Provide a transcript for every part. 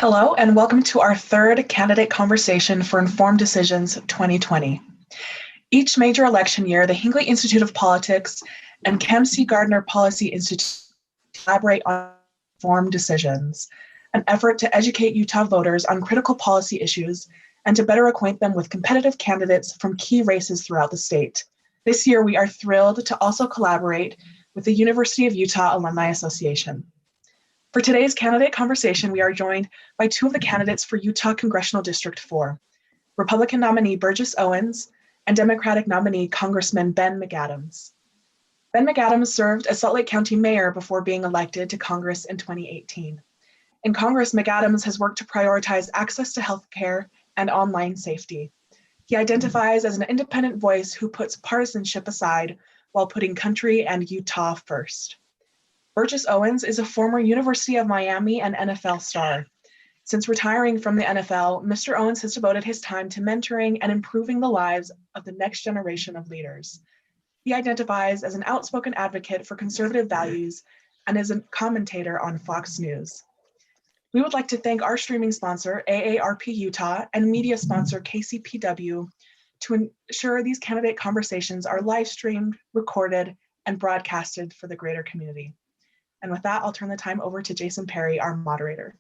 Hello, and welcome to our third candidate conversation for Informed Decisions 2020. Each major election year, the Hinckley Institute of Politics and Gardner Policy Institute collaborate on Informed Decisions, an effort to educate Utah voters on critical policy issues and to better acquaint them with competitive candidates from key races throughout the state. This year, we are thrilled to also collaborate with the University of Utah Alumni Association. For today's candidate conversation, we are joined by two of the candidates for Utah Congressional District 4, Republican nominee Burgess Owens and Democratic nominee Congressman Ben McAdams. Ben McAdams served as Salt Lake County mayor before being elected to Congress in 2018. In Congress, McAdams has worked to prioritize access to health care and online safety. He identifies as an independent voice who puts partisanship aside while putting country and Utah first. Burgess Owens is a former University of Miami and NFL star. Since retiring from the NFL, Mr. Owens has devoted his time to mentoring and improving the lives of the next generation of leaders. He identifies as an outspoken advocate for conservative values and is a commentator on Fox News. We would like to thank our streaming sponsor, AARP Utah, and media sponsor, KCPW, to ensure these candidate conversations are live streamed, recorded, and broadcasted for the greater community. And with that, I'll turn the time over to Jason Perry, our moderator.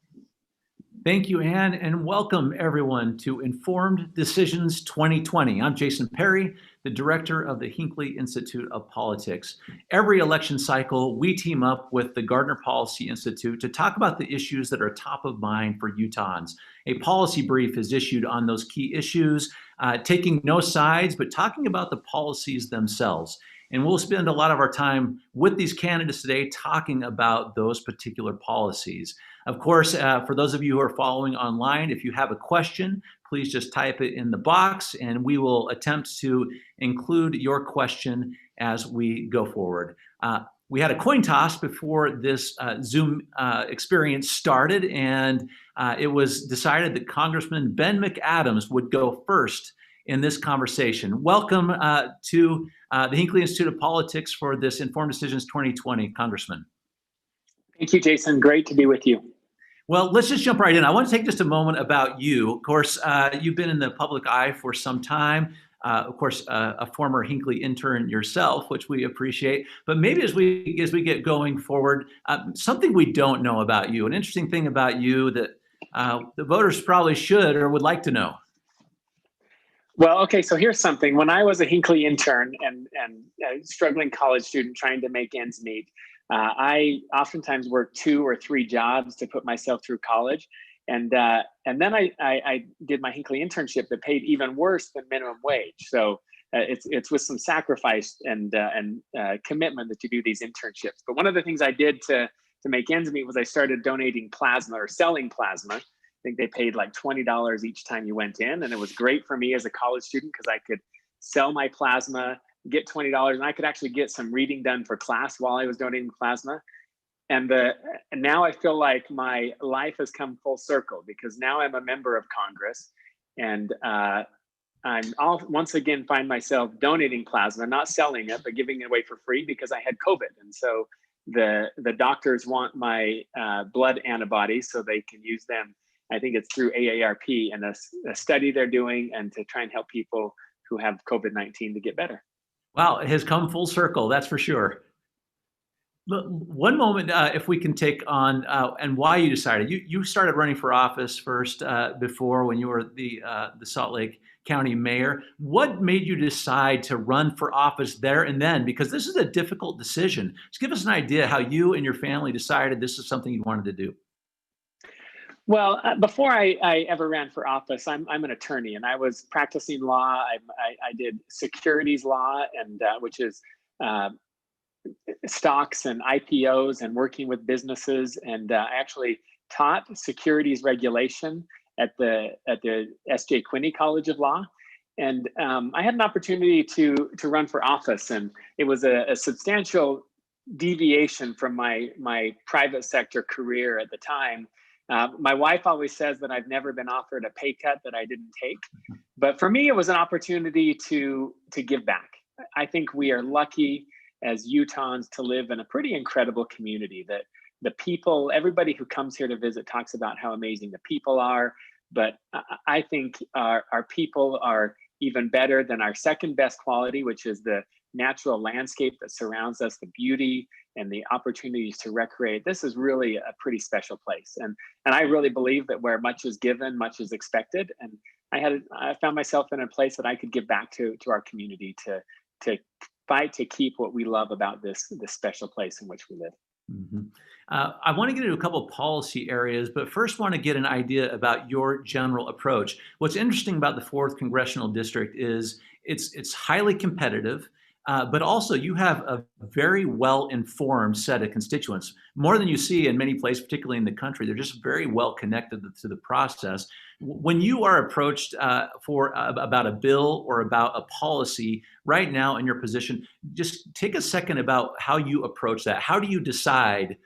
Thank you, Ann, and welcome everyone to Informed Decisions 2020. I'm Jason Perry, the director of the Hinckley Institute of Politics. Every election cycle, we team up with the Gardner Policy Institute to talk about the issues that are top of mind for Utahns. A policy brief is issued on those key issues, taking no sides, but talking about the policies themselves. And we'll spend a lot of our time with these candidates today talking about those particular policies. Of course, for those of you who are following online, if you have a question, please just type it in the box and we will attempt to include your question as we go forward. We had a coin toss before this Zoom experience started, and it was decided that Congressman Ben McAdams would go first in this conversation. Welcome to the Hinckley Institute of Politics for this Informed Decisions 2020, Congressman. Thank you, Jason. Great to be with you. Well, let's just jump right in. I want to take just a moment about you. Of course, you've been in the public eye for some time. Of course, a former Hinckley intern yourself, which we appreciate. But maybe as we get going forward, something we don't know about you, an interesting thing about you that the voters probably should or would like to know. Well, okay, so here's something. When I was a Hinckley intern and a struggling college student trying to make ends meet, I oftentimes worked 2 or 3 jobs to put myself through college. And then I did my Hinckley internship that paid even worse than minimum wage. So it's with some sacrifice and commitment that you do these internships. But one of the things I did to make ends meet was I started donating plasma or selling plasma. I think they paid like $20 each time you went in. And it was great for me as a college student because I could sell my plasma, get $20, and I could actually get some reading done for class while I was donating plasma. And now I feel like my life has come full circle because now I'm a member of Congress, and I'll once again find myself donating plasma, not selling it, but giving it away for free because I had COVID. And so the doctors want my blood antibodies so they can use them. I think it's through AARP and a study they're doing and to try and help people who have COVID-19 to get better. Wow, it has come full circle, that's for sure. One moment, if we can take on and why you decided. You started running for office first before when you were the Salt Lake County mayor. What made you decide to run for office there and then? Because this is a difficult decision. Just give us an idea how you and your family decided this is something you wanted to do. Well, before I ever ran for office, I'm an attorney, and I was practicing law. I did securities law, and which is stocks and IPOs and working with businesses. And I actually taught securities regulation at the S.J. Quinney College of Law. And I had an opportunity to run for office, and it was a substantial deviation from my private sector career at the time. My wife always says that I've never been offered a pay cut that I didn't take. But for me, it was an opportunity to give back. I think we are lucky as Utahns to live in a pretty incredible community that the people, everybody who comes here to visit talks about how amazing the people are, but I think our people are even better than our second best quality, which is the natural landscape that surrounds us, the beauty and the opportunities to recreate. This is really a pretty special place. And I really believe that where much is given, much is expected. And I found myself in a place that I could give back to our community to fight to keep what we love about this special place in which we live. Mm-hmm. I want to get into a couple of policy areas, but first want to get an idea about your general approach. What's interesting about the 4th Congressional District is it's highly competitive, but also you have a very well-informed set of constituents, more than you see in many places, particularly in the country. They're just very well connected to the process. When you are approached about a bill or about a policy right now in your position, just take a second about how you approach that. How do you decide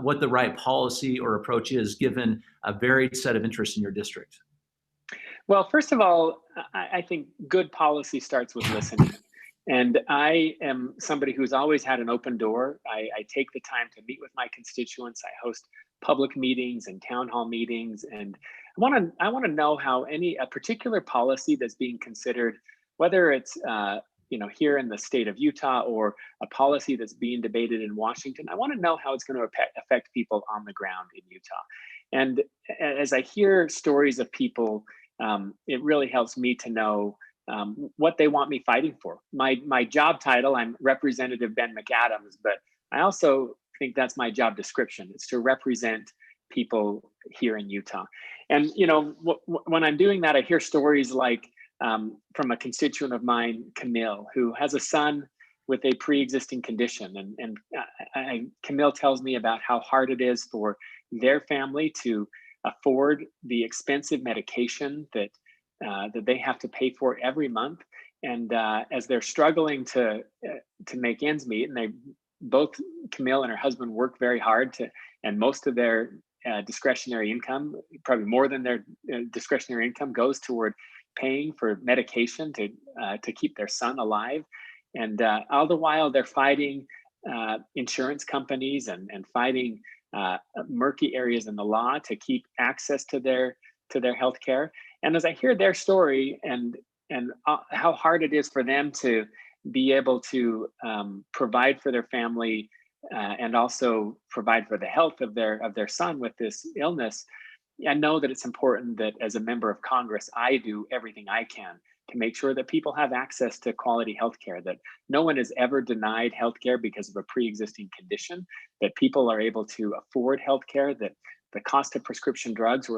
what the right policy or approach is given a varied set of interests in your district? Well, first of all, I think good policy starts with listening. And I am somebody who's always had an open door. I take the time to meet with my constituents. I host public meetings and town hall meetings. And I want to know how a particular policy that's being considered, whether it's here in the state of Utah or a policy that's being debated in Washington, I want to know how it's going to affect people on the ground in Utah. And as I hear stories of people, it really helps me to know what they want me fighting for. My job title, I'm Representative Ben McAdams, but I also think that's my job description. It's to represent people here in Utah. And when I'm doing that, I hear stories like from a constituent of mine, Camille, who has a son with a pre-existing condition. And Camille tells me about how hard it is for their family to afford the expensive medication that they have to pay for every month. And as they're struggling to make ends meet, and both Camille and her husband work very hard and most of their discretionary income, probably more than their discretionary income, goes toward paying for medication to keep their son alive. And all the while they're fighting insurance companies and fighting murky areas in the law to keep access to their health care. And as I hear their story and how hard it is for them to be able to provide for their family and also provide for the health of their son with this illness, I know that it's important that as a member of Congress, I do everything I can to make sure that people have access to quality healthcare, that no one is ever denied healthcare because of a pre-existing condition, that people are able to afford healthcare, that the cost of prescription drugs have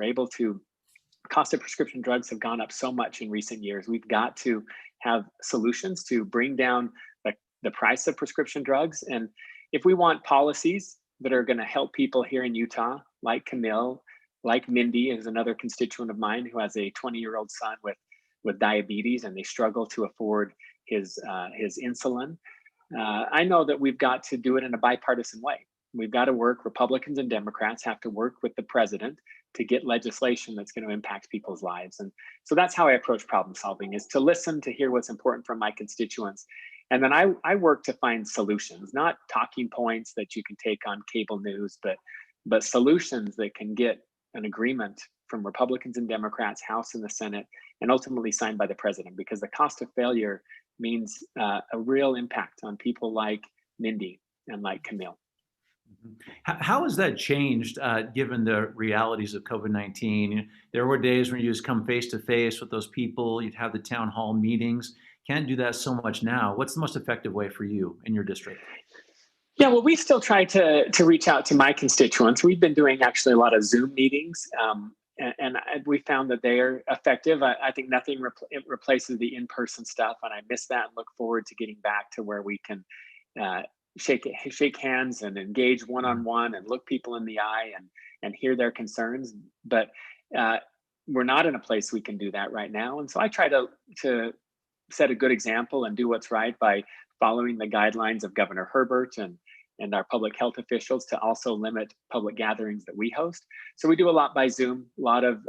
gone up so much in recent years. We've got to have solutions to bring down the price of prescription drugs. And if we want policies that are going to help people here in Utah, like Camille, like Mindy is another constituent of mine who has a 20-year-old son with diabetes, and they struggle to afford his insulin. I know that we've got to do it in a bipartisan way. We've got to work, Republicans and Democrats have to work with the president to get legislation that's going to impact people's lives. And so that's how I approach problem solving, is to listen, to hear what's important from my constituents. And then I work to find solutions, not talking points that you can take on cable news, but solutions that can get an agreement from Republicans and Democrats, House and the Senate, and ultimately signed by the president, because the cost of failure means a real impact on people like Mindy and like Camille. How has that changed given the realities of COVID-19? There were days when you just come face to face with those people, you'd have the town hall meetings. Can't do that so much now. What's the most effective way for you in your district? Yeah, well, we still try to reach out to my constituents. We've been doing actually a lot of Zoom meetings, and we found that they are effective. I think nothing replaces the in-person stuff, and I miss that and look forward to getting back to where we can shake hands and engage one-on-one and look people in the eye and hear their concerns. But we're not in a place we can do that right now. And so I try to set a good example and do what's right by following the guidelines of Governor Herbert and our public health officials to also limit public gatherings that we host. So we do a lot by Zoom, a lot of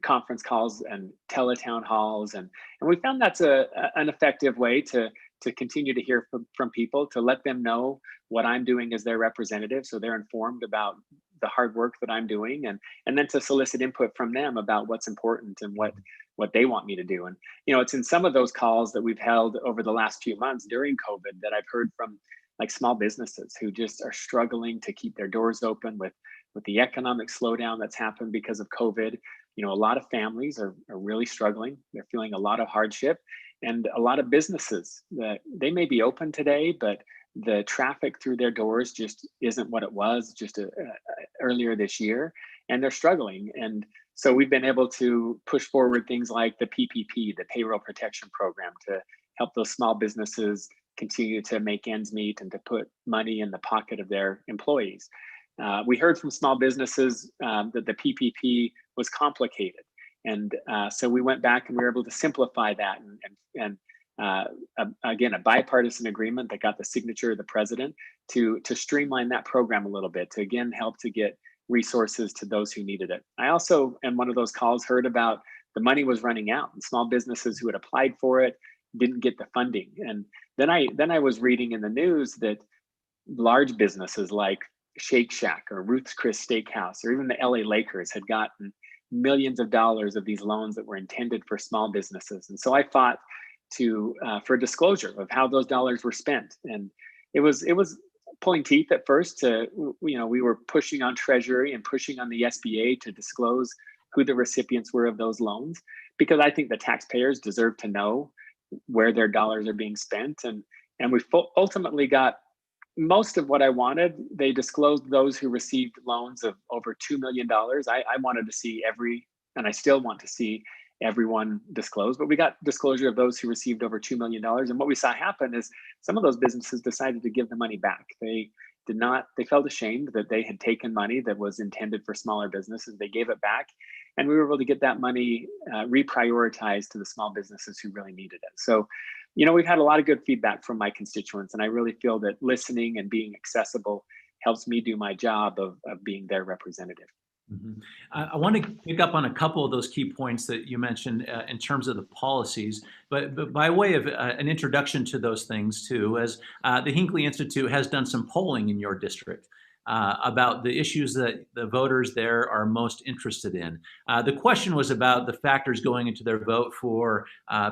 conference calls and teletown halls. And we found that's an effective way to to continue to hear from people, to let them know what I'm doing as their representative, so they're informed about the hard work that I'm doing, and then to solicit input from them about what's important and what they want me to do. And it's in some of those calls that we've held over the last few months during COVID that I've heard from like small businesses who just are struggling to keep their doors open with the economic slowdown that's happened because of COVID. A lot of families are really struggling. They're feeling a lot of hardship, and a lot of businesses that they may be open today, but the traffic through their doors just isn't what it was just earlier this year, and they're struggling. And so we've been able to push forward things like the PPP, the Payroll Protection Program, to help those small businesses continue to make ends meet and to put money in the pocket of their employees. We heard from small businesses that the PPP was complicated. And so we went back and we were able to simplify that and again, a bipartisan agreement that got the signature of the president to streamline that program a little bit, to again help to get resources to those who needed it. I also, in one of those calls, heard about the money was running out and small businesses who had applied for it didn't get the funding. And then I was reading in the news that large businesses like Shake Shack or Ruth's Chris Steakhouse or even the LA Lakers had gotten millions of dollars of these loans that were intended for small businesses. And so I fought for disclosure of how those dollars were spent. And it was pulling teeth at first. We were pushing on Treasury and pushing on the SBA to disclose who the recipients were of those loans, because I think the taxpayers deserve to know where their dollars are being spent. And we ultimately got most of what I wanted. They disclosed those who received loans of over $2 million. I wanted to see and I still want to see everyone disclosed, but we got disclosure of those who received over $2 million. And what we saw happen is some of those businesses decided to give the money back. They felt ashamed that they had taken money that was intended for smaller businesses. They gave it back, and we were able to get that money reprioritized to the small businesses who really needed it. So, we've had a lot of good feedback from my constituents, and I really feel that listening and being accessible helps me do my job of being their representative. Mm-hmm. I want to pick up on a couple of those key points that you mentioned in terms of the policies, but by way of an introduction to those things too, as the Hinckley Institute has done some polling in your district about the issues that the voters there are most interested in. The question was about the factors going into their vote for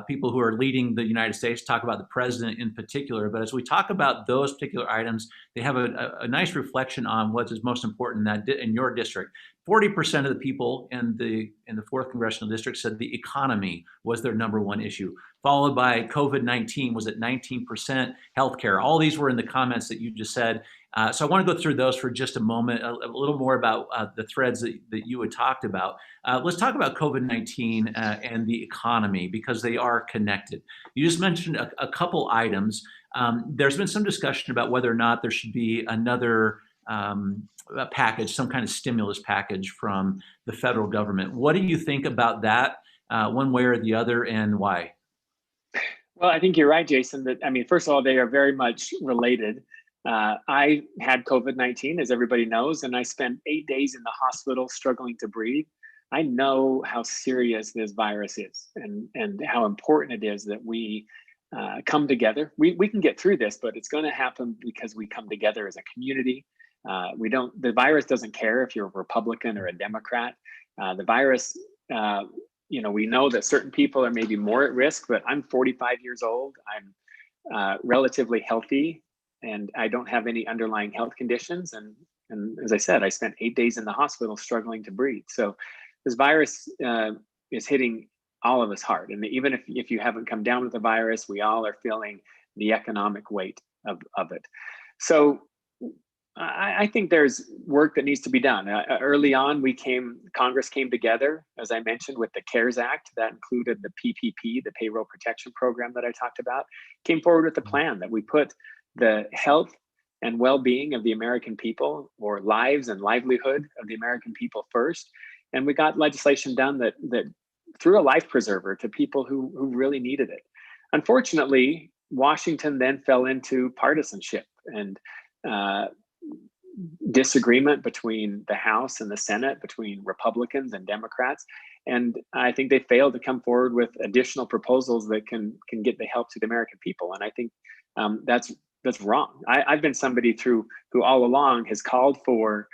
people who are leading the United States, talk about the president in particular. But as we talk about those particular items, they have a nice reflection on what is most important in your district. 40% of the people in the 4th Congressional District said the economy was their number one issue, followed by COVID-19 was at 19%, healthcare. All these were in the comments that you just said. So I want to go through those for just a moment, a little more about the threads that you had talked about. Let's talk about COVID-19 and the economy, because they are connected. You just mentioned a couple items. There's been some discussion about whether or not there should be another package, some kind of stimulus package from the federal government. What do you think about that, one way or the other, and why? Well, I think you're right, Jason. First of all, they are very much related. I had COVID-19, as everybody knows, and I spent 8 days in the hospital struggling to breathe. I know how serious this virus is and how important it is that we come together. We can get through this, but it's going to happen because we come together as a community. The virus doesn't care if you're a Republican or a Democrat. The virus, we know that certain people are maybe more at risk, but I'm 45 years old. I'm relatively healthy, and I don't have any underlying health conditions. And as I said, I spent 8 days in the hospital struggling to breathe. So this virus is hitting all of us hard. And even if you haven't come down with the virus, we all are feeling the economic weight of it. So I think there's work that needs to be done. Early on, Congress came together, as I mentioned, with the CARES Act. That included the PPP, the Payroll Protection Program that I talked about, came forward with a plan that we put the health and well-being of the American people, or lives and livelihood of the American people first. And we got legislation done that threw a life preserver to people who really needed it. Unfortunately, Washington then fell into partisanship, and disagreement between the House and the Senate, between Republicans and Democrats. And I think they failed to come forward with additional proposals that can get the help to the American people. And I think that's wrong. I've been somebody who all along has called for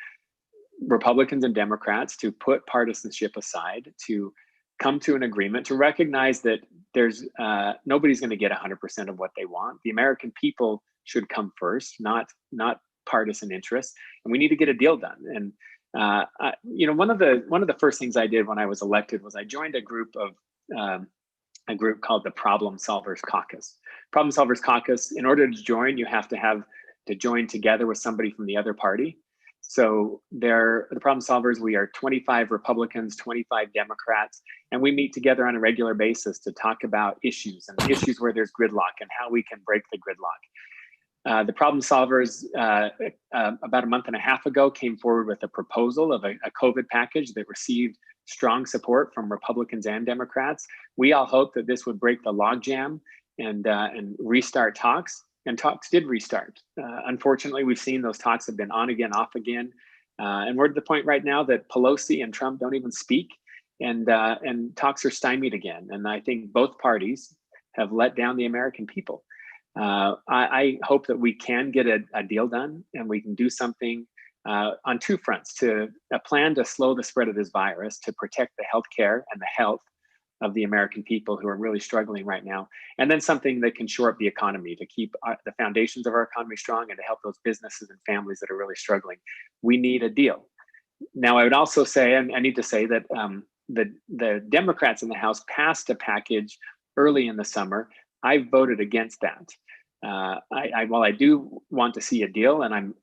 Republicans and Democrats to put partisanship aside, to come to an agreement, to recognize that there's nobody's going to get 100% of what they want. The American people should come first, not partisan interests, and we need to get a deal done. And one of the first things I did when I was elected was I joined a group called the Problem Solvers Caucus. Problem Solvers Caucus, in order to join, you have to join together with somebody from the other party. So the Problem Solvers, we are 25 Republicans, 25 Democrats, and we meet together on a regular basis to talk about issues and issues where there's gridlock and how we can break the gridlock. The Problem Solvers, about a month and a half ago, came forward with a proposal of a COVID package that received strong support from Republicans and Democrats. We all hoped that this would break the logjam and restart talks. And talks did restart. Unfortunately, we've seen those talks have been on again, off again. And we're to the point right now that Pelosi and Trump don't even speak, and talks are stymied again. And I think both parties have let down the American people. I hope that we can get a deal done, and we can do something on two fronts: a plan to slow the spread of this virus, to protect the healthcare and the health of the American people who are really struggling right now, and then something that can shore up the economy, to keep the foundations of our economy strong and to help those businesses and families that are really struggling. We need a deal. Now, I would also say, and I need to say that the Democrats in the House passed a package early in the summer. I voted against that. While I do want to see a deal, and I'm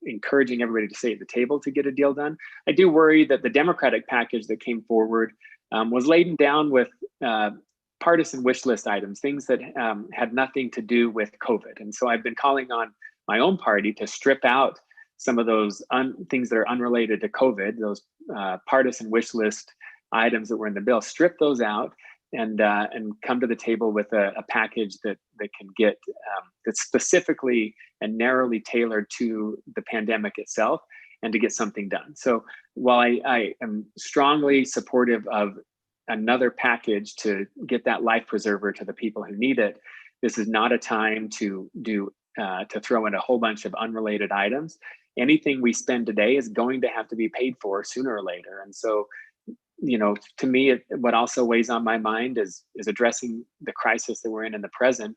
encouraging everybody to stay at the table to get a deal done, I do worry that the Democratic package that came forward was laden down with partisan wish list items, things that had nothing to do with COVID. And so I've been calling on my own party to strip out some of those things that are unrelated to COVID, those partisan wish list items that were in the bill, strip those out and come to the table with a package that can get that's specifically and narrowly tailored to the pandemic itself, and to get something done. So while I am strongly supportive of another package to get that life preserver to the people who need it, this is not a time to throw in a whole bunch of unrelated items. Anything we spend today is going to have to be paid for sooner or later. And so, to me, what also weighs on my mind is addressing the crisis that we're in the present,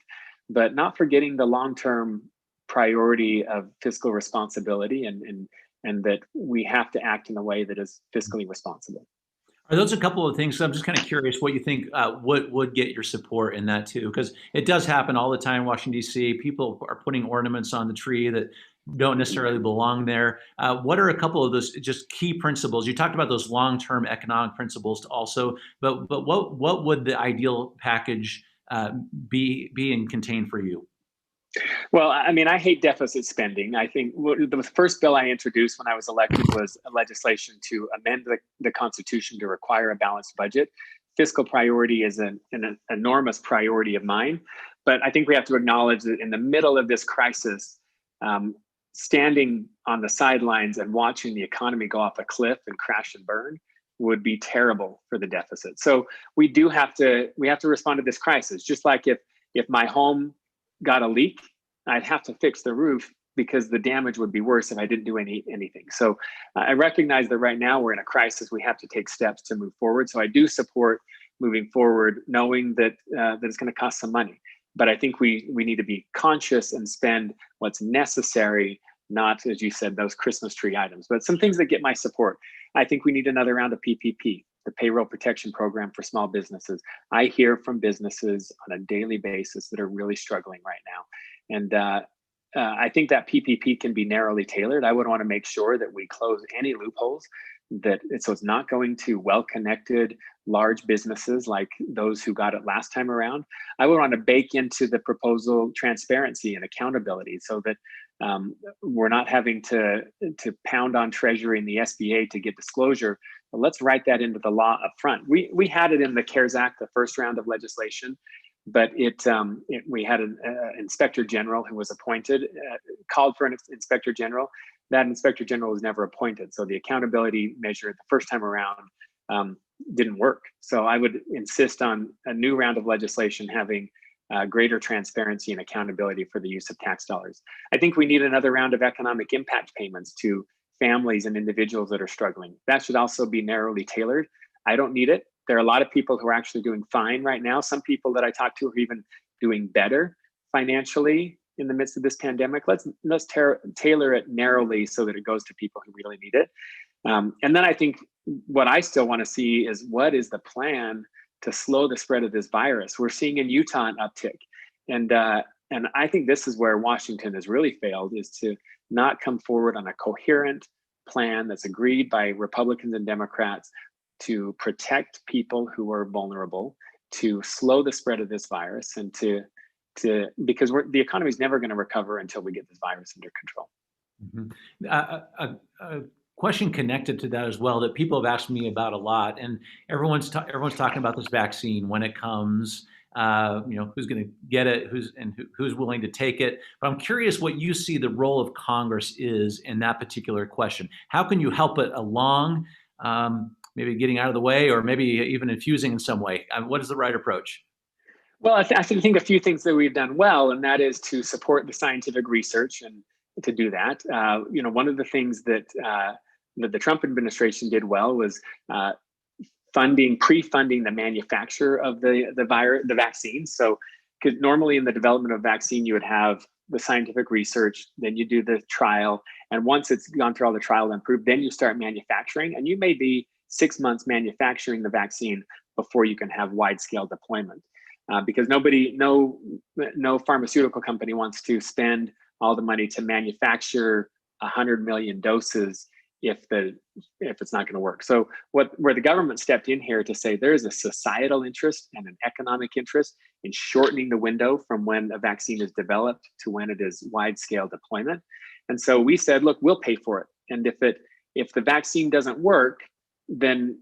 but not forgetting the long-term priority of fiscal responsibility and that we have to act in a way that is fiscally responsible. Are those a couple of things? So I'm just kind of curious what you think would get your support in that too, because it does happen all the time in Washington, D.C. People are putting ornaments on the tree that don't necessarily belong there. What are a couple of those just key principles? You talked about those long-term economic principles also, but what would the ideal package be and contain for you? Well, I mean, I hate deficit spending. I think the first bill I introduced when I was elected was a legislation to amend the Constitution to require a balanced budget. Fiscal priority is an enormous priority of mine, but I think we have to acknowledge that in the middle of this crisis, standing on the sidelines and watching the economy go off a cliff and crash and burn would be terrible for the deficit. So we have to respond to this crisis. Just like if my home got a leak, I'd have to fix the roof because the damage would be worse if I didn't do anything. So I recognize that right now we're in a crisis. We have to take steps to move forward. So I do support moving forward, knowing that it's going to cost some money. But I think we need to be conscious and spend what's necessary, not, as you said, those Christmas tree items, but some things that get my support. I think we need another round of PPP, the Payroll Protection Program for small businesses. I hear from businesses on a daily basis that are really struggling right now. And I think that PPP can be narrowly tailored. I would want to make sure that we close any loopholes, so it's not going to well-connected large businesses like those who got it last time around. I would want to bake into the proposal transparency and accountability so that we're not having to pound on Treasury and the SBA to get disclosure. But let's write that into the law up front. We had it in the CARES Act, the first round of legislation, but we had an inspector general who was appointed, called for an inspector general. that inspector general was never appointed. So the accountability measure the first time around didn't work. So I would insist on a new round of legislation having greater transparency and accountability for the use of tax dollars. I think we need another round of economic impact payments to families and individuals that are struggling. That should also be narrowly tailored. I don't need it. There are a lot of people who are actually doing fine right now. Some people that I talk to are even doing better financially in the midst of this pandemic. Let's tailor it narrowly so that it goes to people who really need it. And then I think what I still want to see is, what is the plan to slow the spread of this virus? We're seeing in Utah an uptick. And I think this is where Washington has really failed, is to not come forward on a coherent plan that's agreed by Republicans and Democrats to protect people who are vulnerable, to slow the spread of this virus, and because the economy is never going to recover until we get this virus under control. Mm-hmm. A question connected to that as well that people have asked me about a lot, and everyone's talking about this vaccine when it comes. Who's going to get it, who's willing to take it. But I'm curious what you see the role of Congress is in that particular question. How can you help it along? Maybe getting out of the way, or maybe even infusing in some way. What is the right approach? Well, I think a few things that we've done well, and that is to support the scientific research, and to do that. One of the things that the Trump administration did well was pre-funding the manufacture of the vaccine. So, because normally in the development of vaccine, you would have the scientific research, then you do the trial, and once it's gone through all the trial and proved, then you start manufacturing, and you may be 6 months manufacturing the vaccine before you can have wide-scale deployment, because no pharmaceutical company wants to spend all the money to manufacture 100 million doses if it's not going to work. So where the government stepped in here to say there is a societal interest and an economic interest in shortening the window from when a vaccine is developed to when it is wide-scale deployment. And so we said, look, we'll pay for it. And if the vaccine doesn't work, then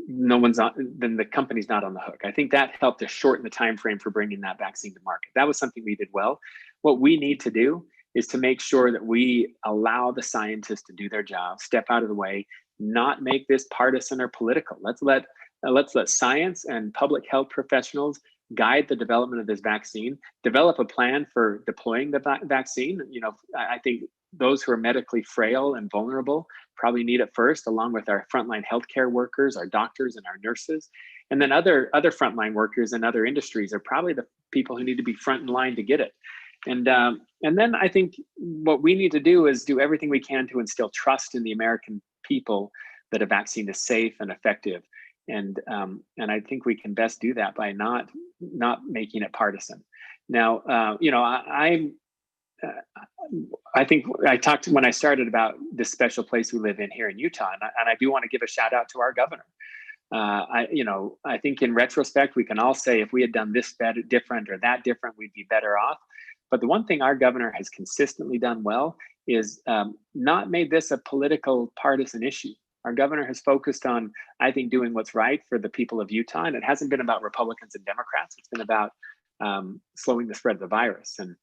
no one's then the company's not on the hook. I think that helped to shorten the time frame for bringing that vaccine to market. That was something we did well. What we need to do is to make sure that we allow the scientists to do their job, step out of the way, not make this partisan or political. Let's let science and public health professionals guide the development of this vaccine, develop a plan for deploying the vaccine. I think those who are medically frail and vulnerable probably need it first, along with our frontline healthcare workers, our doctors and our nurses. And then other frontline workers in other industries are probably the people who need to be front in line to get it. And then I think what we need to do is do everything we can to instill trust in the American people that a vaccine is safe and effective. And I think we can best do that by not making it partisan. Now, I think I talked when I started about this special place we live in here in Utah, and I do want to give a shout out to our governor. I think in retrospect, we can all say if we had done this different or that different, we'd be better off. But the one thing our governor has consistently done well is not made this a political partisan issue. Our governor has focused on, I think, doing what's right for the people of Utah. And it hasn't been about Republicans and Democrats. It's been about slowing the spread of the virus. And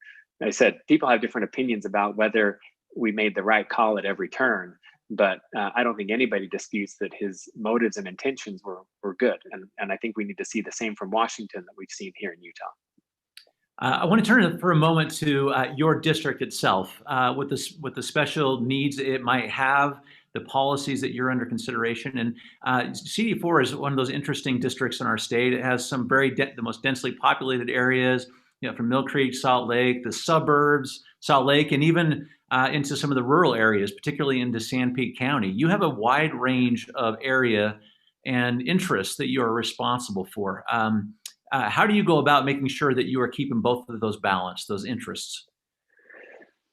I said, people have different opinions about whether we made the right call at every turn. But I don't think anybody disputes that his motives and intentions were good. And I think we need to see the same from Washington that we've seen here in Utah. I want to turn for a moment to your district itself, with the special needs it might have, the policies that you're under consideration. And CD4 is one of those interesting districts in our state. It has some the most densely populated areas, from Mill Creek, Salt Lake, the suburbs, Salt Lake, and even into some of the rural areas, particularly into Sanpete County. You have a wide range of area and interests that you are responsible for. How do you go about making sure that you are keeping both of those balanced, those interests?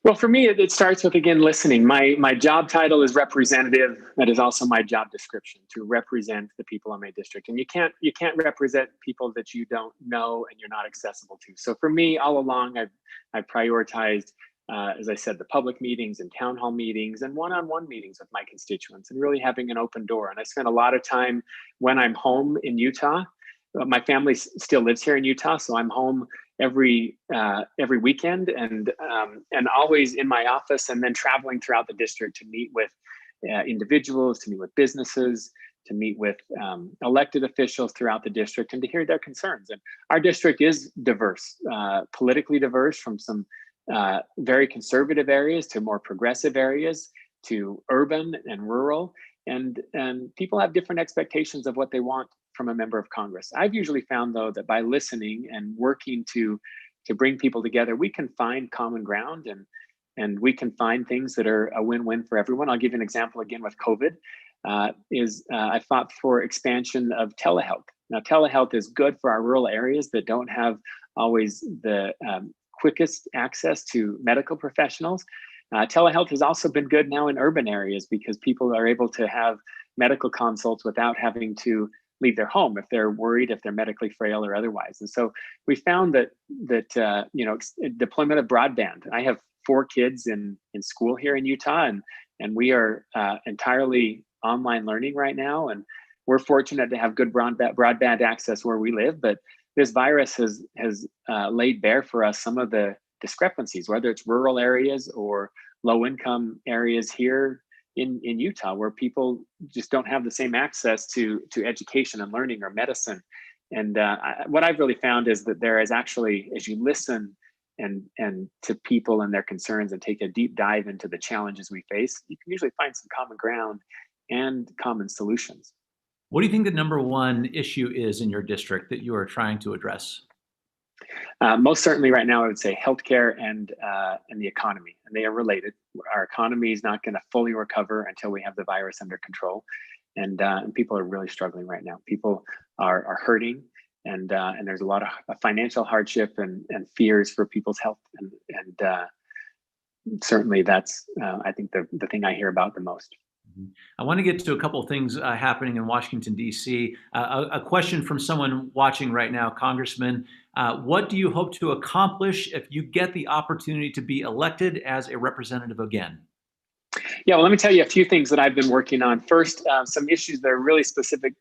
Well, for me, it starts with, again, listening. My job title is representative. That is also my job description, to represent the people in my district. And you can't represent people that you don't know and you're not accessible to. So for me, all along, I've prioritized, as I said, the public meetings and town hall meetings and one-on-one meetings with my constituents, and really having an open door. And I spend a lot of time when I'm home in Utah. My family still lives here in Utah, so I'm home every weekend, and always in my office, and then traveling throughout the district to meet with individuals, to meet with businesses, to meet with elected officials throughout the district, and to hear their concerns. And our district is diverse, politically diverse, from some very conservative areas to more progressive areas, to urban and rural, and people have different expectations of what they want from a member of Congress. I've usually found, though, that by listening and working to bring people together, we can find common ground, and we can find things that are a win-win for everyone. I'll give you an example again with COVID. I fought for expansion of telehealth. Now, telehealth is good for our rural areas that don't have always the quickest access to medical professionals. Telehealth has also been good now in urban areas because people are able to have medical consults without having to leave their home if they're worried, if they're medically frail or otherwise. And so we found that deployment of broadband. I have 4 kids in school here in Utah, and we are entirely online learning right now. And we're fortunate to have good broadband access where we live, but this virus has laid bare for us some of the discrepancies, whether it's rural areas or low income areas here in Utah, where people just don't have the same access to education and learning or medicine. And what I've really found is that there is actually, as you listen and to people and their concerns and take a deep dive into the challenges we face, you can usually find some common ground and common solutions. What do you think the number one issue is in your district that you are trying to address? Most certainly right now, I would say healthcare and the economy, and they are related. Our economy is not going to fully recover until we have the virus under control, and people are really struggling right now. People are hurting, and there's a lot of financial hardship and fears for people's health, and certainly that's I think the thing I hear about the most. I want to get to a couple of things happening in Washington, D.C. A question from someone watching right now, Congressman. What do you hope to accomplish if you get the opportunity to be elected as a representative again? Yeah, well, let me tell you a few things that I've been working on. First, some issues that are really specific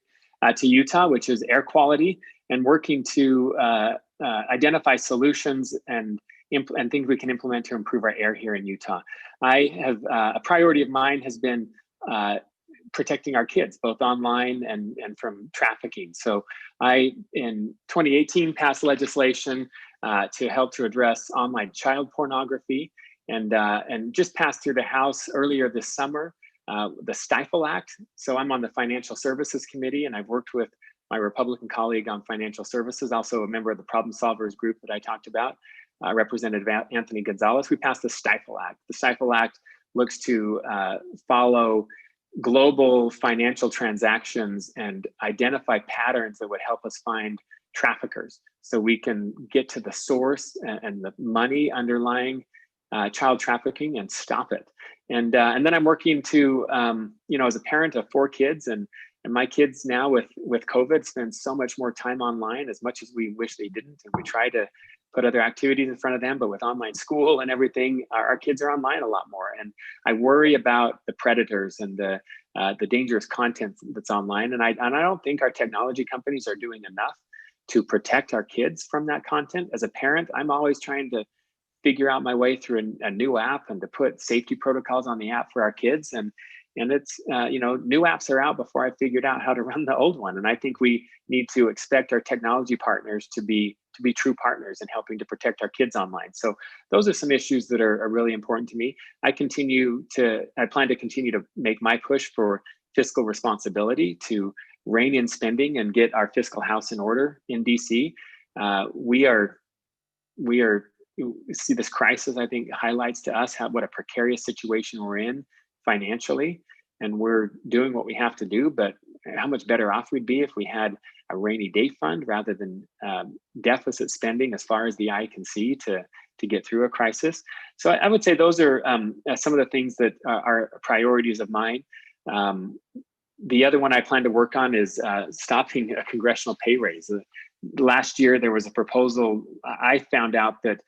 to Utah, which is air quality, and working to identify solutions and things we can implement to improve our air here in Utah. I have a priority of mine has been protecting our kids, both online and from trafficking. So I, in 2018, passed legislation to help to address online child pornography, and just passed through the House earlier this summer, the Stifle Act. So I'm on the Financial Services Committee, and I've worked with my Republican colleague on financial services, also a member of the Problem Solvers group that I talked about, Representative Anthony Gonzalez. We passed the Stifle Act. The Stifle Act looks to follow global financial transactions and identify patterns that would help us find traffickers, so we can get to the source and the money underlying child trafficking and stop it. And then I'm working to, as a parent of 4 kids, and my kids now with COVID spend so much more time online, as much as we wish they didn't. And we try to put other activities in front of them, but with online school and everything, our kids are online a lot more. And I worry about the predators and the dangerous content that's online. And I don't think our technology companies are doing enough to protect our kids from that content. As a parent, I'm always trying to figure out my way through a new app and to put safety protocols on the app for our kids. And it's, new apps are out before I figured out how to run the old one. And I think we need to expect our technology partners to be true partners in helping to protect our kids online. So those are some issues that are really important to me. I plan to continue to make my push for fiscal responsibility, to rein in spending and get our fiscal house in order in DC. We see this crisis, I think, highlights to us what a precarious situation we're in financially, and we're doing what we have to do, but how much better off we'd be if we had a rainy day fund rather than deficit spending as far as the eye can see to get through a crisis. So I would say those are some of the things that are priorities of mine. The other one I plan to work on is stopping a congressional pay raise. Last year, there was a proposal. I found out that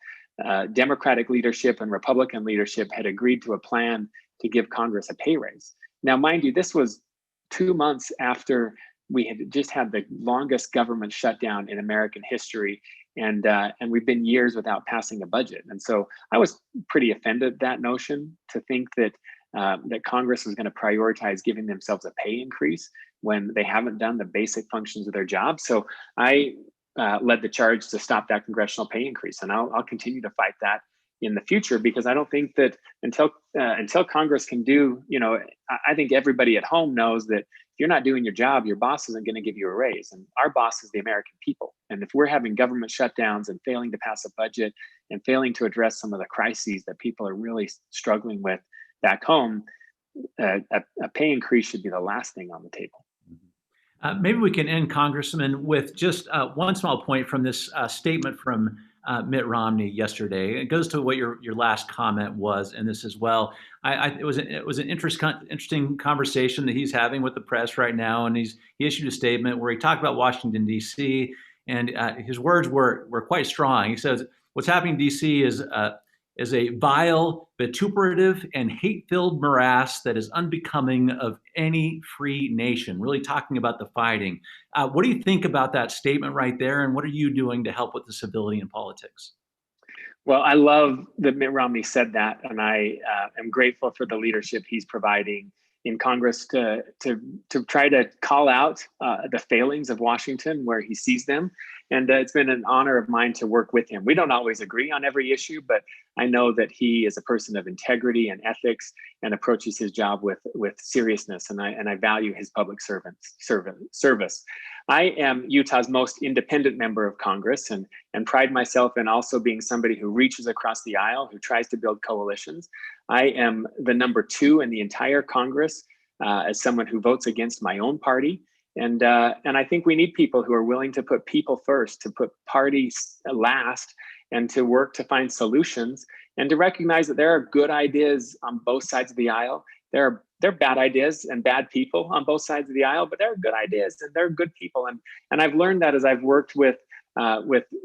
Democratic leadership and Republican leadership had agreed to a plan to give Congress a pay raise. Now, mind you, this was 2 months after we had just had the longest government shutdown in American history, And we've been years without passing a budget. And so I was pretty offended at that notion, to think that that Congress is going to prioritize giving themselves a pay increase when they haven't done the basic functions of their job. So I led the charge to stop that congressional pay increase, and I'll continue to fight that in the future, because I don't think that until Congress can do, I think everybody at home knows that if you're not doing your job, your boss isn't going to give you a raise, and our boss is the American people. And if we're having government shutdowns and failing to pass a budget and failing to address some of the crises that people are really struggling with back home, a pay increase should be the last thing on the table. Maybe we can end, Congressman, with just one small point from this statement from Mitt Romney yesterday. It goes to what your last comment was, and this as well. It was an interesting conversation that he's having with the press right now, and he issued a statement where he talked about Washington, D.C., and his words were quite strong. He says, "What's happening in D.C. is a vile, vituperative, and hate-filled morass that is unbecoming of any free nation," really talking about the fighting. What do you think about that statement right there, and what are you doing to help with the civility in politics? Well, I love that Mitt Romney said that, and I am grateful for the leadership he's providing in Congress to try to call out the failings of Washington where he sees them. And it's been an honor of mine to work with him. We don't always agree on every issue, but I know that he is a person of integrity and ethics and approaches his job with seriousness. And I value his public service. I am Utah's most independent member of Congress, and pride myself in also being somebody who reaches across the aisle, who tries to build coalitions. I am the number 2 in the entire Congress as someone who votes against my own party. And I think we need people who are willing to put people first, to put parties last, and to work to find solutions, and to recognize that there are good ideas on both sides of the aisle. There are bad ideas and bad people on both sides of the aisle, but there are good ideas and there are good people. And I've learned that as I've worked with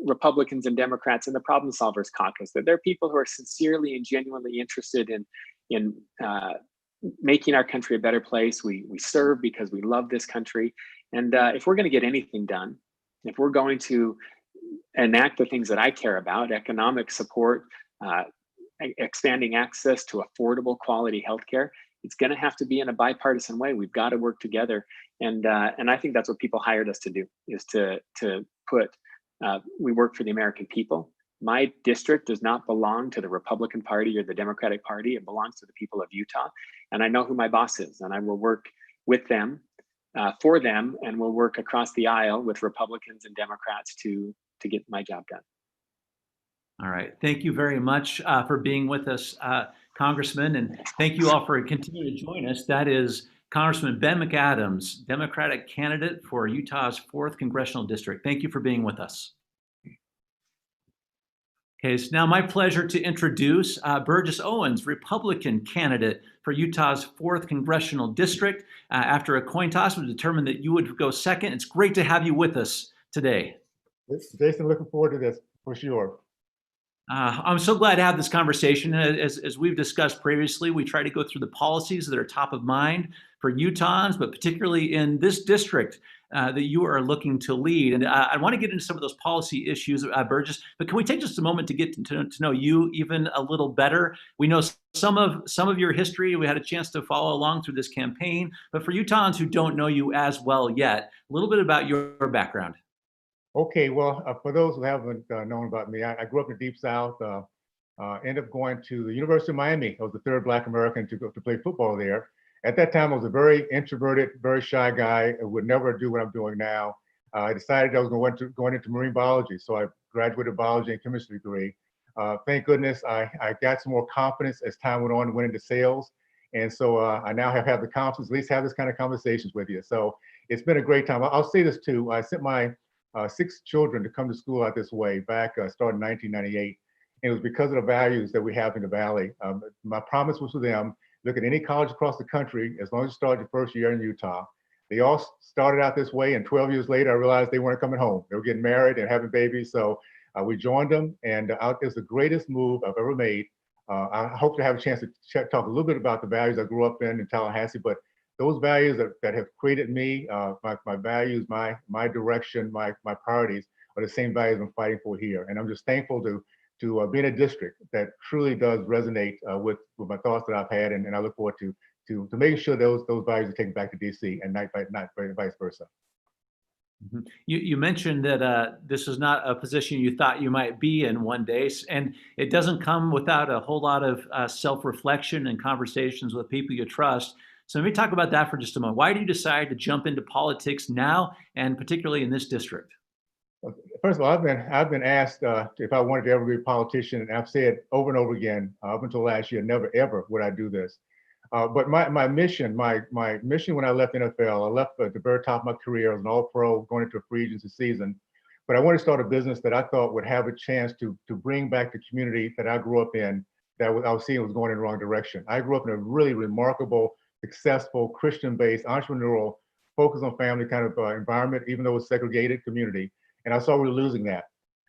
Republicans and Democrats in the Problem Solvers Caucus, that there are people who are sincerely and genuinely interested in making our country a better place. We serve because we love this country. And if we're going to get anything done, if we're going to enact the things that I care about, economic support, expanding access to affordable quality healthcare, it's going to have to be in a bipartisan way. We've got to work together. And I think that's what people hired us to do, is to put, we work for the American people. My district does not belong to the Republican Party or the Democratic Party. It belongs to the people of Utah. And I know who my boss is, and I will work with them, for them, and we'll work across the aisle with Republicans and Democrats to get my job done. All right. Thank you very much for being with us, Congressman, and thank you all for continuing to join us. That is Congressman Ben McAdams, Democratic candidate for Utah's 4th Congressional District. Thank you for being with us. Okay, it's now my pleasure to introduce Burgess Owens, Republican candidate for Utah's 4th Congressional District. After a coin toss, we determined that you would go second. It's great to have you with us today. Jason, looking forward to this for sure. I'm so glad to have this conversation. As we've discussed previously, we try to go through the policies that are top of mind for Utahns, but particularly in this district that you are looking to lead. And I want to get into some of those policy issues, Burgess, but can we take just a moment to get to know you even a little better? We know some of your history. We had a chance to follow along through this campaign, but for Utahns who don't know you as well yet, a little bit about your background. Okay, well, for those who haven't known about me, I grew up in the Deep South, ended up going to the University of Miami. I was the 3rd Black American to go to play football there. At that time, I was a very introverted, very shy guy. I would never do what I'm doing now. I decided I was going into marine biology, so I graduated biology and chemistry degree. Thank goodness I got some more confidence as time went on and went into sales. And so I now have had the confidence, at least have this kind of conversations with you. So it's been a great time. I'll say this too, I sent my 6 children to come to school out this way back, started in 1998. And it was because of the values that we have in the Valley. My promise was to them, look at any college across the country, as long as you start your first year in Utah. They all started out this way, and 12 years later, I realized they weren't coming home. They were getting married and having babies. So we joined them, and it was the greatest move I've ever made. I hope to have a chance to talk a little bit about the values I grew up in Tallahassee, but those values that have created me, my values, my direction, my priorities are the same values I'm fighting for here. And I'm just thankful to be in a district that truly does resonate with my thoughts that I've had, and I look forward to making sure those values are taken back to DC and not vice versa. You mentioned that this is not a position you thought you might be in one day, and it doesn't come without a whole lot of self-reflection and conversations with people you trust. So let me talk about that for just a moment. Why did you decide to jump into politics now, and particularly in this district? First of all, I've been asked if I wanted to ever be a politician, and I've said over and over again up until last year, never ever would I do this. But my mission when I left NFL, I left at the very top of my career as an All-Pro going into a free agency season. But I wanted to start a business that I thought would have a chance to bring back the community that I grew up in, that I was seeing was going in the wrong direction. I grew up in a really remarkable, successful, Christian-based, entrepreneurial, focus on family kind of environment, even though it was segregated community. And I saw we were losing that.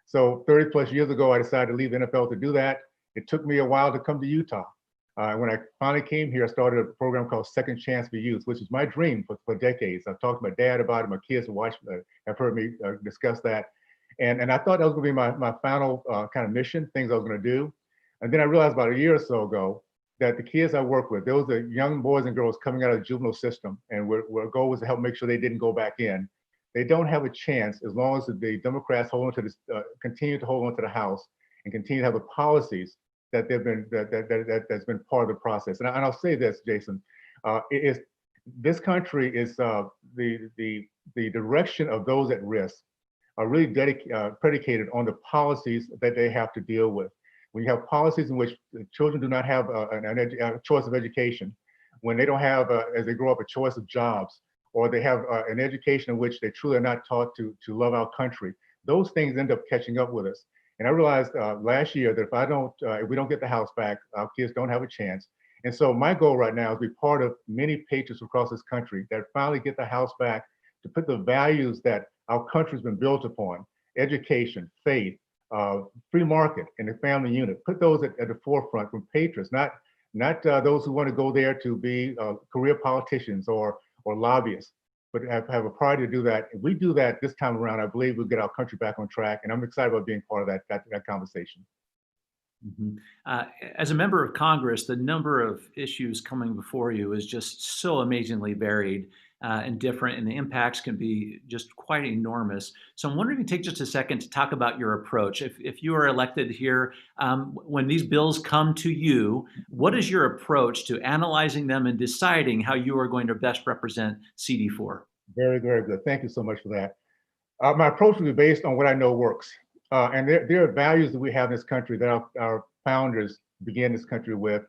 So 30 plus years ago, I decided to leave the NFL to do that. It took me a while to come to Utah. When I finally came here, I started a program called Second Chance for Youth, which is my dream for decades. I've talked to my dad about it. My kids have heard me discuss that. And I thought that was going to be my final kind of mission, things I was going to do. And then I realized about a year or so ago that the kids I work with, those are young boys and girls coming out of the juvenile system, and our goal was to help make sure they didn't go back in. They don't have a chance as long as the Democrats hold on to this, continue to hold on to the House and continue to have the policies that that's been part of the process. And I'll say this, Jason, this country is the direction of those at risk are really predicated on the policies that they have to deal with. When you have policies in which children do not have a choice of education, when they don't have, as they grow up, a choice of jobs, or they have an education in which they truly are not taught to love our country, those things end up catching up with us. And I realized last year that if we don't get the House back, our kids don't have a chance. And so my goal right now is to be part of many patriots across this country that finally get the House back to put the values that our country's been built upon, education, faith, free market, and the family unit, put those at the forefront from patriots, not those who want to go there to be career politicians or lobbyists, but have a priority to do that. If we do that this time around, I believe we'll get our country back on track, and I'm excited about being part of that conversation. As a member of Congress, the number of issues coming before you is just so amazingly varied and different, and the impacts can be just quite enormous. So I'm wondering if you take just a second to talk about your approach. If you are elected here, when these bills come to you, what is your approach to analyzing them and deciding how you are going to best represent CD4? Very, very good. Thank you so much for that. My approach will be based on what I know works. And there are values that we have in this country that our founders began this country with,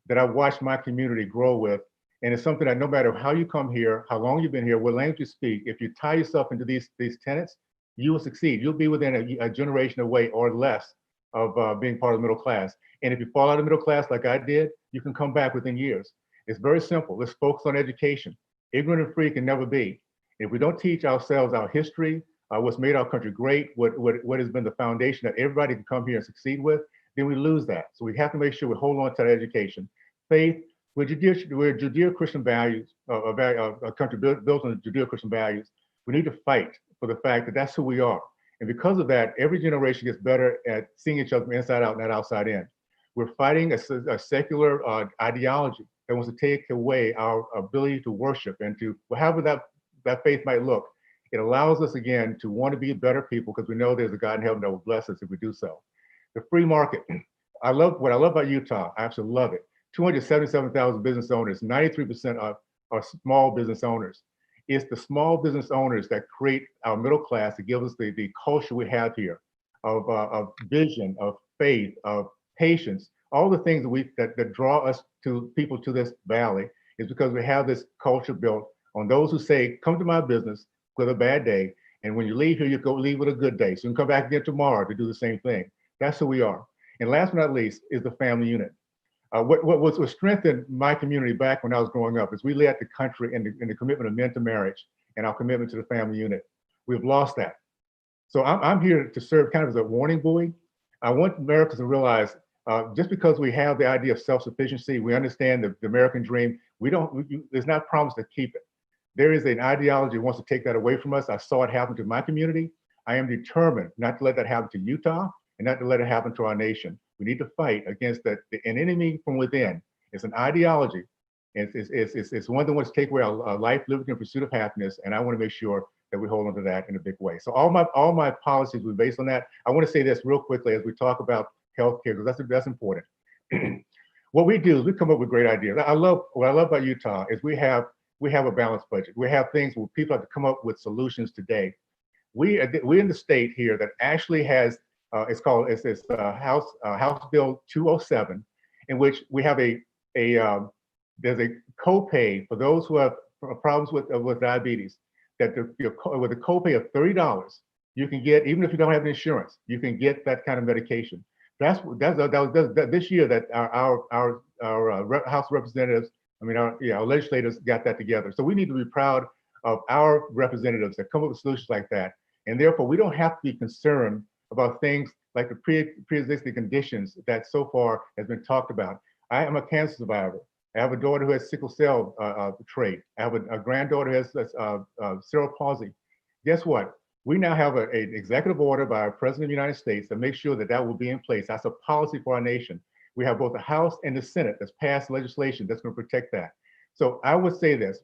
that I've watched my community grow with. And it's something that no matter how you come here, how long you've been here, what language you speak, if you tie yourself into these tenets, you will succeed. You'll be within a generation away or less of being part of the middle class. And if you fall out of the middle class like I did, you can come back within years. It's very simple. Let's focus on education. Ignorant and free can never be. If we don't teach ourselves our history, what's made our country great, what has been the foundation that everybody can come here and succeed with, then we lose that. So we have to make sure we hold on to that education. Faith, we're Judeo-Christian values, a country built on Judeo-Christian values. We need to fight for the fact that that's who we are. And because of that, every generation gets better at seeing each other from inside out, not outside in. We're fighting a secular ideology that wants to take away our ability to worship and to, however that faith might look. It allows us again to want to be better people because we know there's a God in heaven that will bless us if we do so. The free market. What I love about Utah, I absolutely love it. 277,000 business owners, 93% are small business owners. It's the small business owners that create our middle class, that give us the culture we have here of vision, of faith, of patience, all the things that draw us to people to this valley is because we have this culture built on those who say, come to my business with a bad day, and when you leave here, you leave with a good day. So you can come back again tomorrow to do the same thing. That's who we are. And last but not least is the family unit. What strengthened my community back when I was growing up is we led the country in the commitment of men to marriage and our commitment to the family unit. We've lost that. So I'm here to serve kind of as a warning buoy. I want Americans to realize just because we have the idea of self-sufficiency, we understand the American dream, there's not promise to keep it. There is an ideology that wants to take that away from us. I saw it happen to my community. I am determined not to let that happen to Utah and not to let it happen to our nation. We need to fight against an enemy from within. It's an ideology. It's one that wants to take away our life, liberty, and pursuit of happiness. And I want to make sure that we hold on to that in a big way. So all my policies were based on that. I want to say this real quickly as we talk about healthcare, because that's important. What we do is we come up with great ideas. What I love about Utah is we have a balanced budget. We have things where people have to come up with solutions today. We're in the state here that actually has it's House Bill 207, in which we have there's a copay for those who have problems with diabetes. That with a copay of $30, you can get, even if you don't have insurance, you can get that kind of medication. That was this year that our House representatives, our legislators got that together. So we need to be proud of our representatives that come up with solutions like that. And therefore, we don't have to be concerned about things like the pre-existing conditions that so far has been talked about. I am a cancer survivor. I have a daughter who has sickle cell trait. I have a granddaughter who has cerebral palsy. Guess what? We now have an executive order by our President of the United States that makes sure that will be in place. That's a policy for our nation. We have both the House and the Senate that's passed legislation that's going to protect that. So I would say this: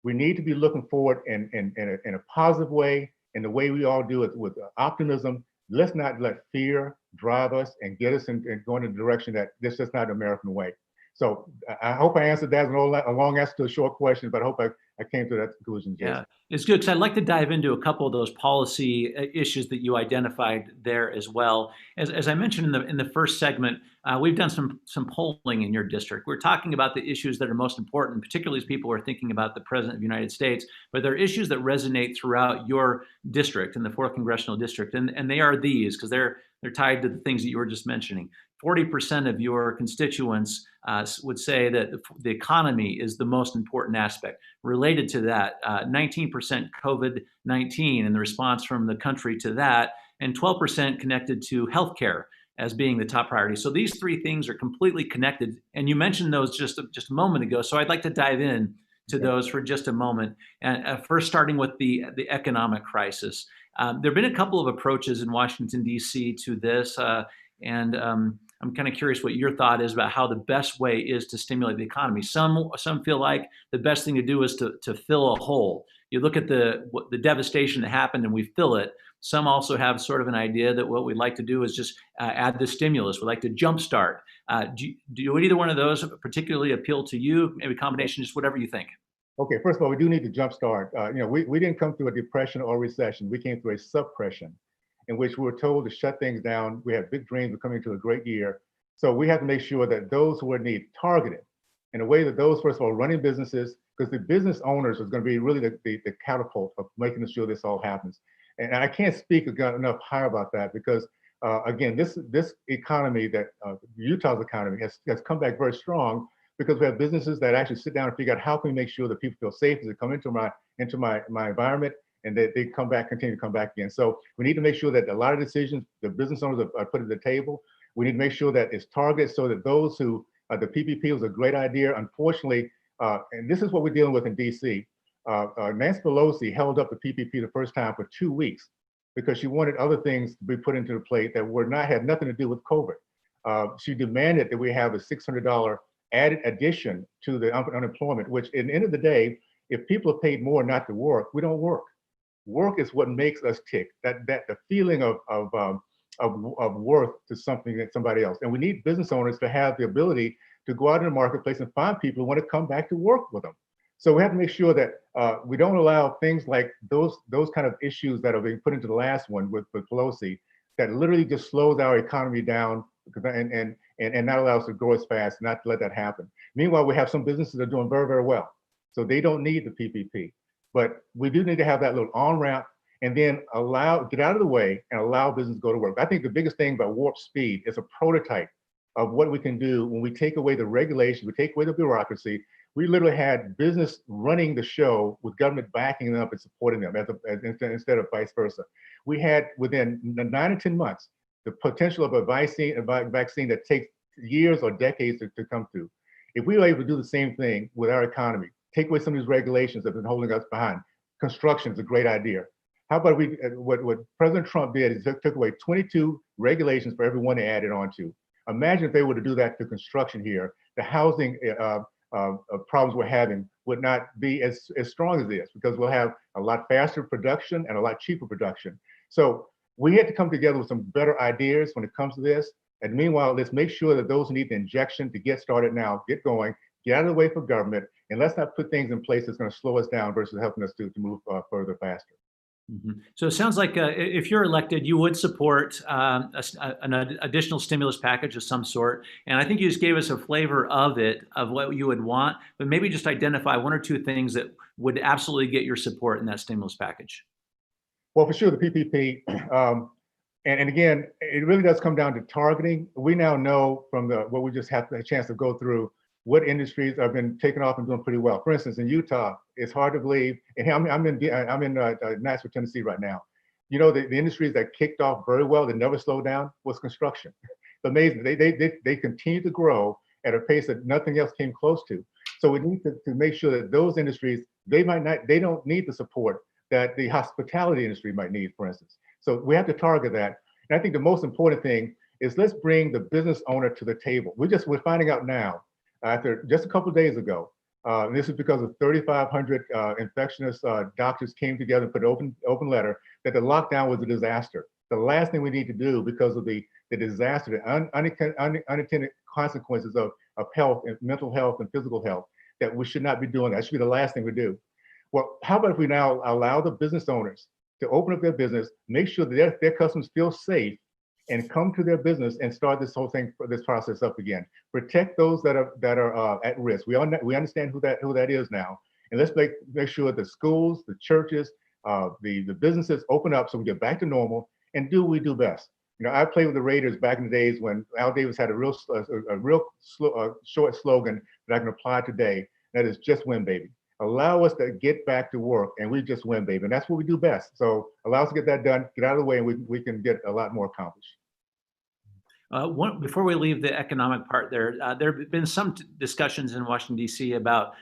we need to be looking forward in a positive way, in the way we all do it, with optimism. Let's not let fear drive us and get us and go in a direction that this is just not the American way. So I hope I answered that. A long answer to a short question, but I hope I came to that conclusion, Jason. Yeah, it's good, because I'd like to dive into a couple of those policy issues that you identified there as well. As I mentioned in the first segment, we've done some polling in your district. We're talking about the issues that are most important, particularly as people are thinking about the President of the United States, but there are issues that resonate throughout your district, in the 4th Congressional District, and they are these, because they're tied to the things that you were just mentioning. 40% of your constituents would say that the economy is the most important aspect. Related to that, 19% COVID-19 and the response from the country to that, and 12% connected to healthcare as being the top priority. So these three things are completely connected, and you mentioned those just a moment ago. So I'd like to dive in to those for just a moment. And first, starting with the economic crisis. There have been a couple of approaches in Washington, D.C. to this, and I'm kind of curious what your thought is about how the best way is to stimulate the economy. Some feel like the best thing to do is to fill a hole. You look at the devastation that happened and we fill it. Some also have sort of an idea that what we'd like to do is just add the stimulus. We'd like to jumpstart. Do either one of those particularly appeal to you? Maybe a combination, just whatever you think. Okay, first of all, we do need to jumpstart. We didn't come through a depression or recession. We came through a suppression, in which we were told to shut things down. We had big dreams of coming to a great year. So we have to make sure that those who are in need targeted in a way that those, first of all, running businesses, because the business owners is going to be really the catapult of making sure this all happens. And I can't speak enough high about that, because again, this economy, that Utah's economy has come back very strong, because we have businesses that actually sit down and figure out how can we make sure that people feel safe as they come into my environment, and that they continue to come back again. So we need to make sure that a lot of decisions the business owners are put at the table. We need to make sure that it's targeted, so that those who, the PPP was a great idea. Unfortunately, and this is what we're dealing with in DC, Nancy Pelosi held up the PPP the first time for 2 weeks, because she wanted other things to be put into the plate that had nothing to do with COVID. She demanded that we have a $600 added addition to the unemployment, which at the end of the day, if people are paid more not to work, we don't work. Work is what makes us tick. That the feeling of worth to something that somebody else. And we need business owners to have the ability to go out in the marketplace and find people who want to come back to work with them. So we have to make sure that we don't allow things like those kind of issues that are being put into the last one with Pelosi, that literally just slows our economy down and not allow us to grow as fast, not to let that happen. Meanwhile, we have some businesses that are doing very, very well. So they don't need the PPP. But we do need to have that little on-ramp, and then get out of the way and allow business to go to work. I think the biggest thing about Warp Speed is a prototype of what we can do when we take away the regulations, we take away the bureaucracy. We literally had business running the show with government backing them up and supporting them instead of vice versa. We had, within 9 to 10 months, the potential of a vaccine that takes years or decades to come through. If we were able to do the same thing with our economy, take away some of these regulations that have been holding us behind. Construction is a great idea. How about what President Trump did is took away 22 regulations for everyone they added on to. Imagine if they were to do that to construction here, the housing problems we're having would not be as strong as this, because we'll have a lot faster production and a lot cheaper production. So we had to come together with some better ideas when it comes to this. And meanwhile, let's make sure that those who need the injection to get started now, get going, get out of the way for government, and let's not put things in place that's going to slow us down versus helping us to move further faster. So it sounds like if you're elected, you would support an additional stimulus package of some sort. And I think you just gave us a flavor of it, of what you would want, but maybe just identify one or two things that would absolutely get your support in that stimulus package. Well, for sure, the PPP. And again, it really does come down to targeting. We now know from what we just had a chance to go through, what industries have been taking off and doing pretty well. For instance, in Utah, it's hard to believe, and I'm in Nashville, Tennessee right now. You know, the industries that kicked off very well, that never slowed down, was construction. It's amazing. They continue to grow at a pace that nothing else came close to. So we need to make sure that those industries, they don't need the support that the hospitality industry might need, for instance. So we have to target that. And I think the most important thing is, let's bring the business owner to the table. We're finding out now, after just a couple of days ago, and this is because of 3,500 infectious doctors came together and put an open letter, that the lockdown was a disaster. The last thing we need to do, because of the disaster, the unintended consequences of health and mental health and physical health, that we should not be doing that. That should be the last thing we do. Well, how about if we now allow the business owners to open up their business, make sure that their customers feel safe, and come to their business and start this whole thing, this process up again. Protect those that are at risk. We understand who that is now, and let's make sure the schools, the churches, the businesses open up so we get back to normal and do what we do best. You know, I played with the Raiders back in the days when Al Davis had a real short slogan that I can apply today. That is, just win, baby. Allow us to get back to work, and we just win, baby. And that's what we do best. So allow us to get that done, get out of the way, and we can get a lot more accomplished. Before we leave the economic part there have been some discussions in Washington, D.C. about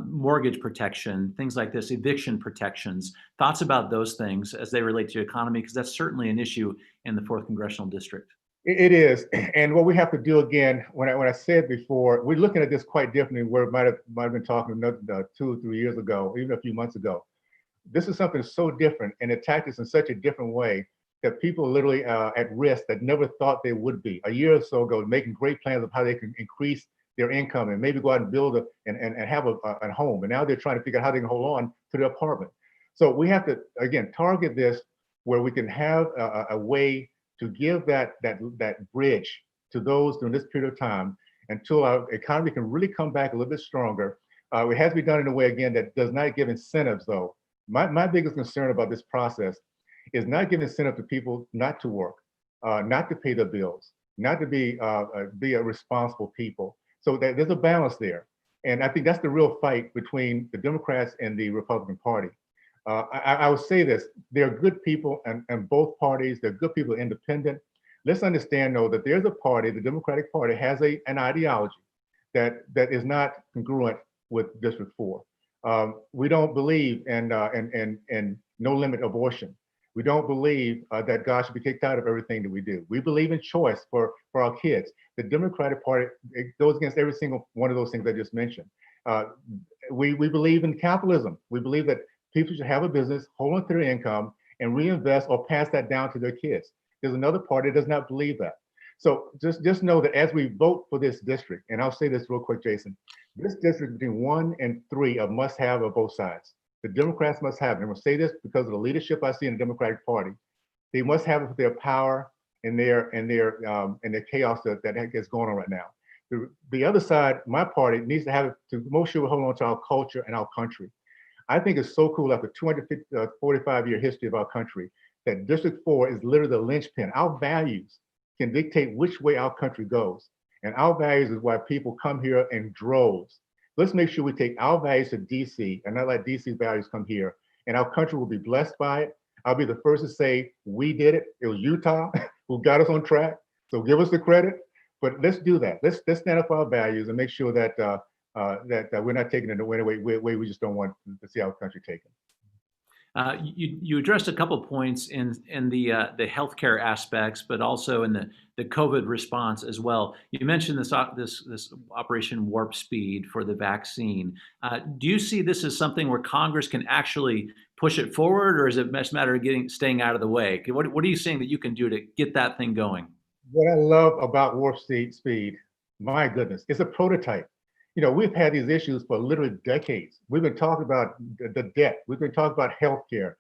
mortgage protection, things like this, eviction protections. Thoughts about those things as they relate to the economy, because that's certainly an issue in the 4th Congressional District. It is. And what we have to do again, when I said before, we're looking at this quite differently where it might have been talking another 2 or 3 years ago, even a few months ago. This is something so different and attacked us in such a different way that people are literally at risk that never thought they would be. A year or so ago, making great plans of how they can increase their income and maybe go out and build and have a home. And now they're trying to figure out how they can hold on to their apartment. So we have to, again, target this where we can have a way to give that bridge to those during this period of time until our economy can really come back a little bit stronger. It has to be done in a way, again, that does not give incentives, though. My biggest concern about this process is not giving incentive to people not to work, not to pay their bills, not to be a responsible people. So that there's a balance there. And I think that's the real fight between the Democrats and the Republican Party. I would say this, there are good people in both parties, there are good people independent. Let's understand, though, that there's a party, the Democratic Party has an ideology that is not congruent with District 4. We don't believe in no limit abortion. We don't believe that God should be kicked out of everything that we do. We believe in choice for our kids. The Democratic Party, it goes against every single one of those things I just mentioned. We believe in capitalism. We believe that people should have a business, hold on to their income, and reinvest or pass that down to their kids. There's another party that does not believe that. So just know that as we vote for this district, and I'll say this real quick, Jason, this district between 1 and 3 of must have of both sides. The Democrats must have it. And I'm gonna say this because of the leadership I see in the Democratic Party. They must have it for their power and their chaos that is going on right now. The other side, my party, needs to have it to make sure we hold on to our culture and our country. I think it's so cool after 245-year history of our country that District 4 is literally the linchpin. Our values can dictate which way our country goes. And our values is why people come here in droves. Let's make sure we take our values to DC and not let DC's values come here. And our country will be blessed by it. I'll be the first to say, we did it. It was Utah who got us on track. So give us the credit, but let's do that. Let's stand up for our values and make sure that that we're not taking it in a way we just don't want to see our country taken. You addressed a couple points in the healthcare aspects, but also in the COVID response as well. You mentioned this Operation Warp Speed for the vaccine. Do you see this as something where Congress can actually push it forward, or is it just a matter of staying out of the way? What are you saying that you can do to get that thing going? What I love about Warp Speed, my goodness, it's a prototype. You know, we've had these issues for literally decades. We've been talking about the debt. We've been talking about healthcare,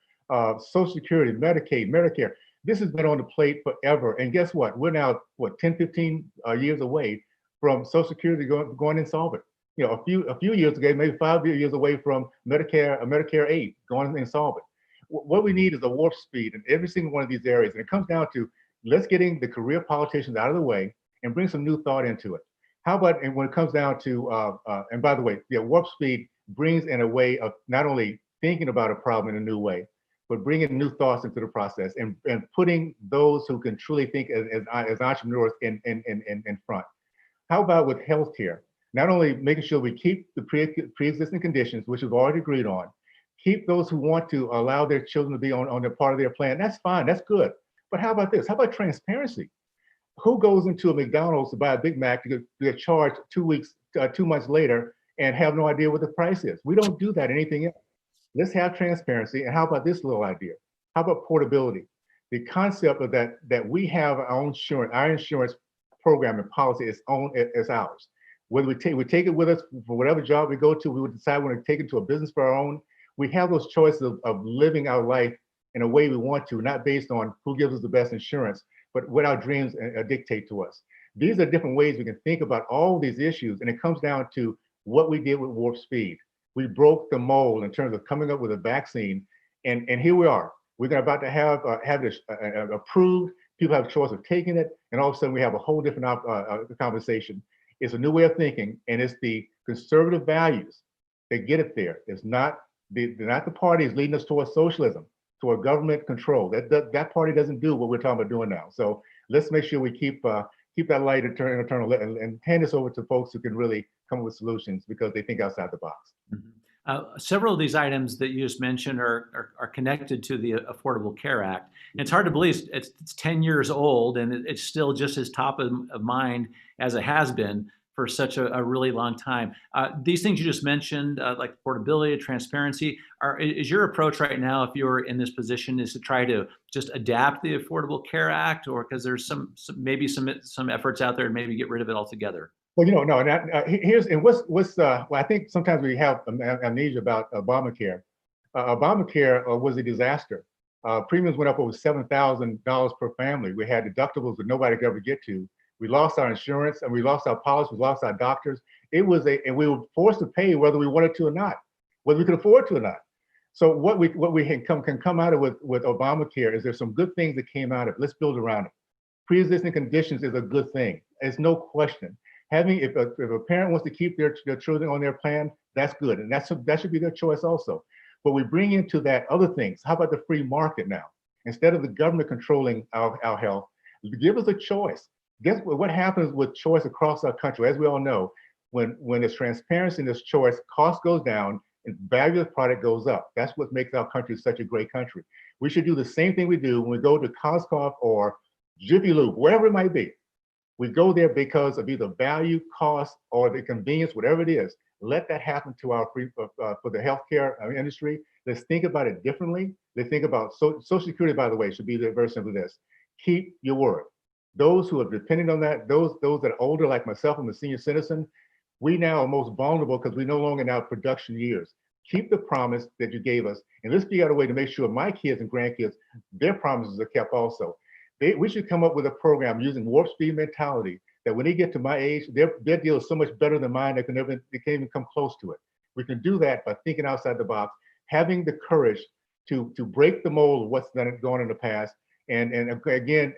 Social Security, Medicaid, Medicare. This has been on the plate forever. And guess what? We're now, 10, 15 years away from Social Security going insolvent. You know, a few years ago, maybe 5 years away from Medicare aid going insolvent. What we need is a warp speed in every single one of these areas. And it comes down to let's getting the career politicians out of the way and bring some new thought into it. How about, and when it comes down to, and by the way, warp speed brings in a way of not only thinking about a problem in a new way, but bringing new thoughts into the process and putting those who can truly think as entrepreneurs in front. How about with healthcare? Not only making sure we keep the pre-existing conditions, which we've already agreed on, keep those who want to allow their children to be on their part of their plan. That's fine, that's good. But how about this? How about transparency? Who goes into a McDonald's to buy a Big Mac to get charged 2 months later and have no idea what the price is? We don't do that anything else. Let's have transparency. And how about this little idea? How about portability? The concept of that we have our own insurance, our insurance program and policy is ours. Whether we take it with us for whatever job we go to, we would decide we want to take it to a business for our own. We have those choices of living our life in a way we want to, not based on who gives us the best insurance, but what our dreams dictate to us. These are different ways we can think about all these issues, and it comes down to what we did with Warp Speed. We broke the mold in terms of coming up with a vaccine, and here we are. We're about to have this approved. People have a choice of taking it, and all of a sudden we have a whole different conversation. It's a new way of thinking, and it's the conservative values that get it there. It's not the parties leading us towards socialism, toward government control. That party doesn't do what we're talking about doing now. So let's make sure we keep that light eternal and hand this over to folks who can really come up with solutions because they think outside the box. Mm-hmm. Several of these items that you just mentioned are connected to the Affordable Care Act. And it's hard to believe it's 10 years old and it's still just as top of mind as it has been for such a really long time. These things you just mentioned, like portability, transparency, is your approach right now, if you're in this position, is to try to just adapt the Affordable Care Act, or because there's maybe some efforts out there to maybe get rid of it altogether? Well, no. Well, I think sometimes we have amnesia about Obamacare. Obamacare was a disaster. Premiums went up over $7,000 per family. We had deductibles that nobody could ever get to. We lost our insurance and we lost our policy, we lost our doctors. And we were forced to pay whether we wanted to or not, whether we could afford to or not. So what we can come out of with Obamacare is there's some good things that came out of it. Let's build around it. Pre-existing conditions is a good thing. It's no question. If a parent wants to keep their children on their plan, that's good. And that should be their choice also. But we bring into that other things. How about the free market now? Instead of the government controlling our health, give us a choice. Guess what happens with choice across our country? As we all know, when there's transparency in this choice, cost goes down and value of the product goes up. That's what makes our country such a great country. We should do the same thing we do when we go to Costco or Jiffy Lube, wherever it might be. We go there because of either value, cost, or the convenience, whatever it is. Let that happen to our for the healthcare industry. Let's think about it differently. Let's think about Social Security, by the way, should be the version of this. Keep your word. Those who are dependent on that, those that are older, like myself, I'm a senior citizen, we now are most vulnerable because we no longer in our production years. Keep the promise that you gave us, and let's figure out a way to make sure my kids and grandkids, their promises are kept also. We should come up with a program using warp speed mentality that when they get to my age, their deal is so much better than mine, they can't even come close to it. We can do that by thinking outside the box, having the courage to break the mold of what's gone in the past. And again,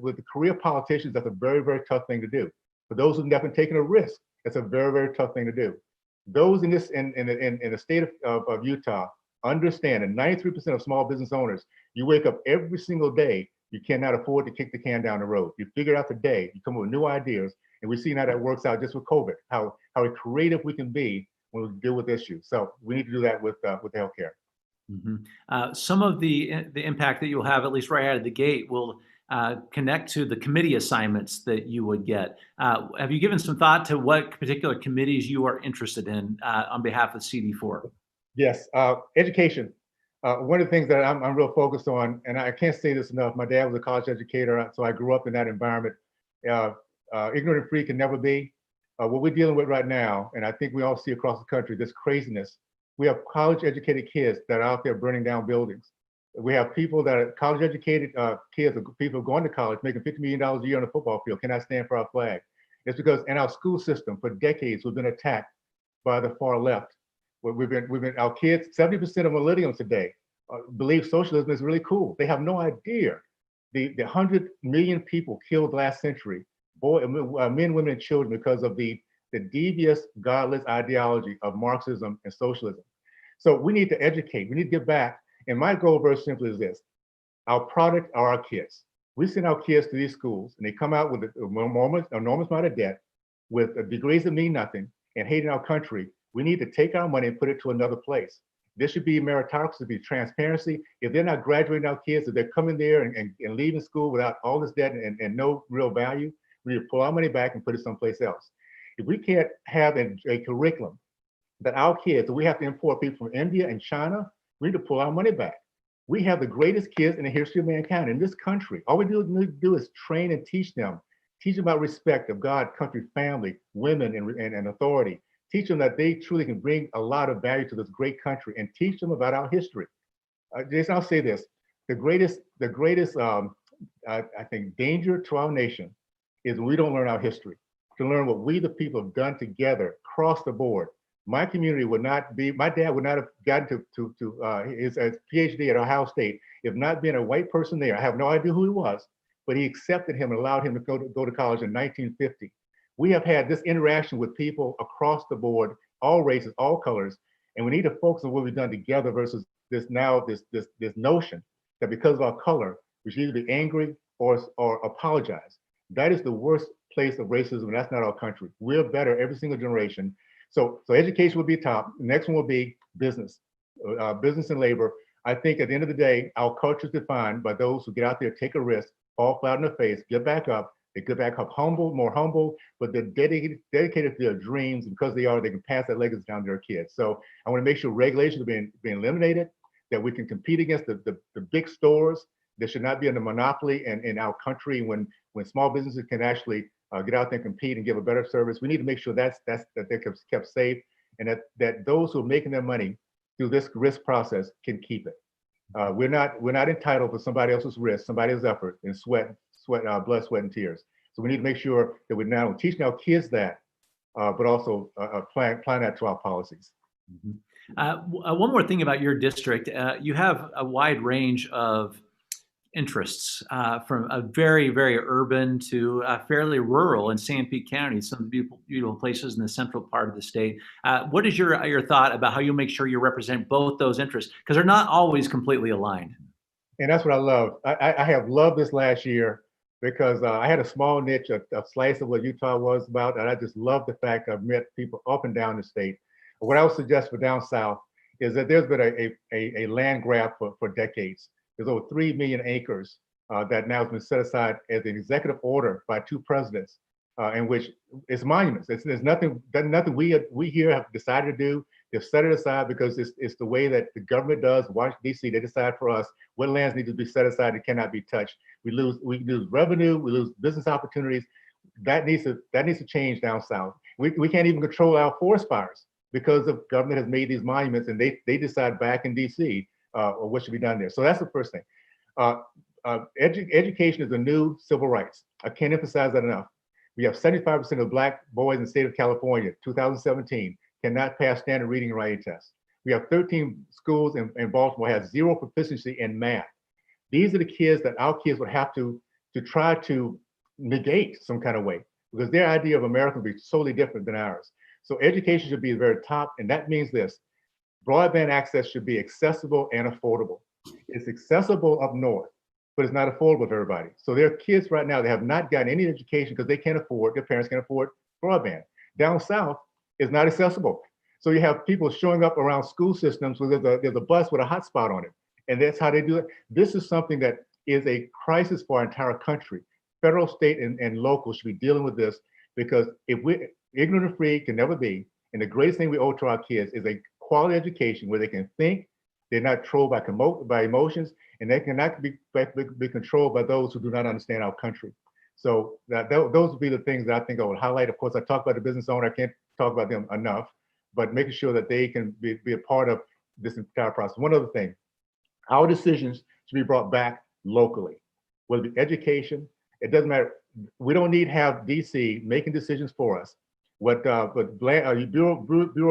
with the career politicians, that's a very, very tough thing to do. For those who've never taken a risk, that's a very, very tough thing to do. Those in the state of Utah understand, and 93% of small business owners, you wake up every single day, you cannot afford to kick the can down the road. You figure out the day, you come up with new ideas, and we've seen how that works out just with COVID, how creative we can be when we deal with issues. So we need to do that with healthcare. Some of the impact that you'll have, at least right out of the gate, will connect to the committee assignments that you would get. Have you given some thought to what particular committees you are interested in on behalf of CD4? Yes, education. One of the things that I'm real focused on, and I can't say this enough, my dad was a college educator, so I grew up in that environment. Ignorant and free can never be. What we're dealing with right now, and I think we all see across the country, this craziness. We have college educated kids that are out there burning down buildings. We have people that are college educated kids, or people going to college, making $50 million a year on the football field, cannot stand for our flag. It's because in our school system for decades, we've been attacked by the far left. Our kids, 70% of millennials today believe socialism is really cool. They have no idea the 100 million people killed last century, men, women, and children, because of the devious, godless ideology of Marxism and socialism. So we need to educate, we need to give back. And my goal very simply is this: our product are our kids. We send our kids to these schools and they come out with an enormous amount of debt, with degrees that mean nothing, and hating our country. We need to take our money and put it to another place. There should be meritocracy, be transparency. If they're not graduating our kids, if they're coming there and leaving school without all this debt and no real value, we need to pull our money back and put it someplace else. If we can't have a curriculum that our kids, that we have to import people from India and China, we need to pull our money back. We have the greatest kids in the history of mankind in this country. All we need to do is train and teach them about respect of God, country, family, women, and authority. Teach them that they truly can bring a lot of value to this great country, and teach them about our history. Jason, I'll say this: the greatest, I think, danger to our nation is when we don't learn our history, to learn what we, the people, have done together across the board. My community would not be, my dad would not have gotten to his PhD at Ohio State if not being a white person there. I have no idea who he was, but he accepted him and allowed him to go to college in 1950. We have had this interaction with people across the board, all races, all colors, and we need to focus on what we've done together versus this notion that because of our color, we should either be angry or apologize. That is the worst place of racism, and that's not our country. We're better every single generation. So education will be top. The next one will be business, business and labor. I think at the end of the day, our culture is defined by those who get out there, take a risk, fall flat on their face, get back up. They get back up humble, more humble, but they're dedicated to their dreams. And because they are, they can pass that legacy down to their kids. So I want to make sure regulations are being eliminated, that we can compete against the big stores. There should not be a monopoly in our country when small businesses can actually get out there and compete and give a better service. We need to make sure that they're kept safe, and that those who are making their money through this risk process can keep it. We're not entitled for somebody else's risk, somebody else's effort and blood, sweat, and tears. So we need to make sure that we're not only teaching our kids that, but also applying that to our policies. One more thing about your district, you have a wide range of interests, from a very, very urban to fairly rural in Sanpete County, some beautiful places in the central part of the state. What is your thought about how you make sure you represent both those interests? Because they're not always completely aligned. And that's what I love. I have loved this last year because I had a small niche, a slice of what Utah was about, and I just love the fact I've met people up and down the state. What I would suggest for down south is that there's been a land grab for decades. There's over 3 million acres that now has been set aside as an executive order by 2 presidents, in which it's monuments. There's nothing we here have decided to do. They've set it aside because it's the way that the government does. Washington, D.C., they decide for us what lands need to be set aside and cannot be touched. We lose revenue, we lose business opportunities. That needs to change down south. We can't even control our forest fires because the government has made these monuments, and they decide back in D.C. What should be done there. So that's the first thing. Education is the new civil rights. I can't emphasize that enough. We have 75% of Black boys in the state of California, 2017, cannot pass standard reading and writing tests. We have 13 schools in Baltimore have 0 proficiency in math. These are the kids that our kids would have to try to negate some kind of way, because their idea of America would be totally different than ours. So education should be the very top, and that means this: broadband access should be accessible and affordable. It's accessible up north, but it's not affordable for everybody. So there are kids right now that have not gotten any education because their parents can't afford broadband. Down south, it's not accessible. So you have people showing up around school systems where there's a bus with a hotspot on it. And that's how they do it. This is something that is a crisis for our entire country. Federal, state, and local should be dealing with this, because if we ignorant and free can never be. And the greatest thing we owe to our kids is a quality education where they can think, they're not trolled by emotions, and they cannot be controlled by those who do not understand our country. So those would be the things that I think I would highlight. Of course, I talk about the business owner. I can't talk about them enough, but making sure that they can be a part of this entire process. One other thing, our decisions should be brought back locally, whether it be education. It doesn't matter. We don't need to have DC making decisions for us. What Bureau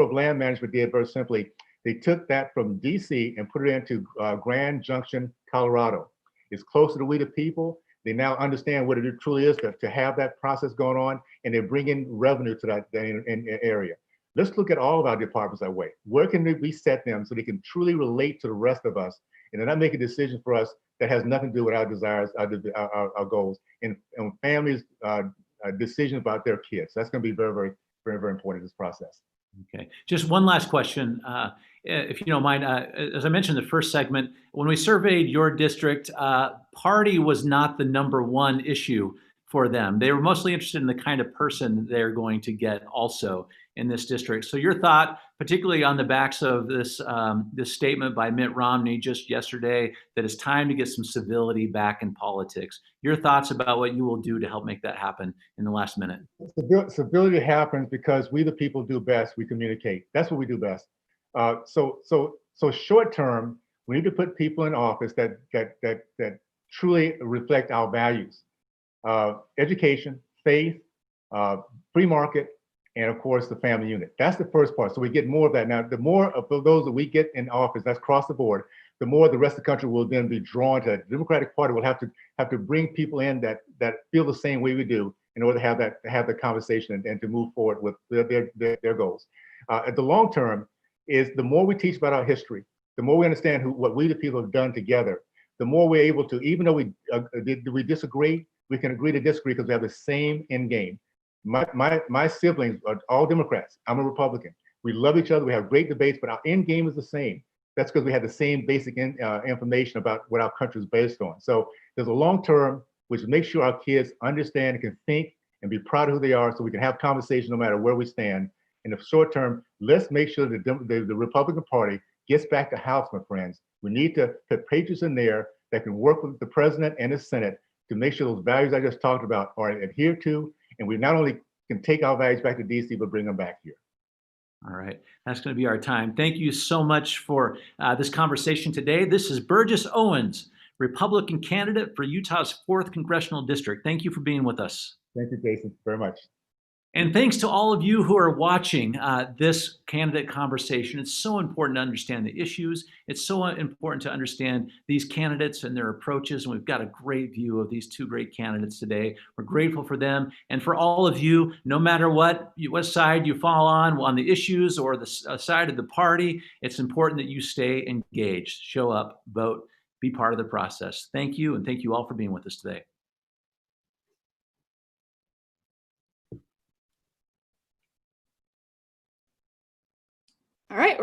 of Land Management did very simply, they took that from DC and put it into Grand Junction, Colorado. It's closer to we the people. They now understand what it truly is to have that process going on, and they're bringing revenue to that area. Let's look at all of our departments that way. Where can we set them so they can truly relate to the rest of us, and they're not making decisions for us that has nothing to do with our desires, our goals, and families' decisions about their kids. That's going to be very, very, very, very important in this process. Okay, just one last question, if you don't mind. As I mentioned in the first segment, when we surveyed your district, party was not the #1 issue for them. They were mostly interested in the kind of person they're going to get also in this district. So your thought, particularly on the backs of this statement by Mitt Romney just yesterday, that it's time to get some civility back in politics. Your thoughts about what you will do to help make that happen in the last minute. Civility happens because we the people do best. We communicate. That's what we do best. So short term, we need to put people in office that truly reflect our values. Education, faith, free market, and of course the family unit. That's the first part. So we get more of that. Now, the more of those that we get in office, that's across the board, the more the rest of the country will then be drawn to it. The Democratic Party will have to bring people in that feel the same way we do in order to have the conversation and to move forward with their goals. At the long term is the more we teach about our history, the more we understand what we the people have done together, the more we're able to, even though we disagree, we can agree to disagree because we have the same end game. My siblings are all Democrats. I'm a Republican. We love each other. We have great debates, but our end game is the same. That's because we have the same basic information about what our country is based on. So there's a long term, which makes sure our kids understand and can think and be proud of who they are, so we can have conversation no matter where we stand. In the short term, let's make sure that the Republican Party gets back to House, my friends. We need to put patriots in there that can work with the president and the Senate to make sure those values I just talked about are adhered to, and we not only can take our values back to DC, but bring them back here. All right, that's going to be our time. Thank you so much for this conversation today. This is Burgess Owens, Republican candidate for Utah's 4th Congressional District. Thank you for being with us. Thank you, Jason, very much. And thanks to all of you who are watching this candidate conversation. It's so important to understand the issues. It's so important to understand these candidates and their approaches. And we've got a great view of these 2 great candidates today. We're grateful for them. And for all of you, no matter what side you fall on the issues or the side of the party, it's important that you stay engaged, show up, vote, be part of the process. Thank you. And thank you all for being with us today. All right.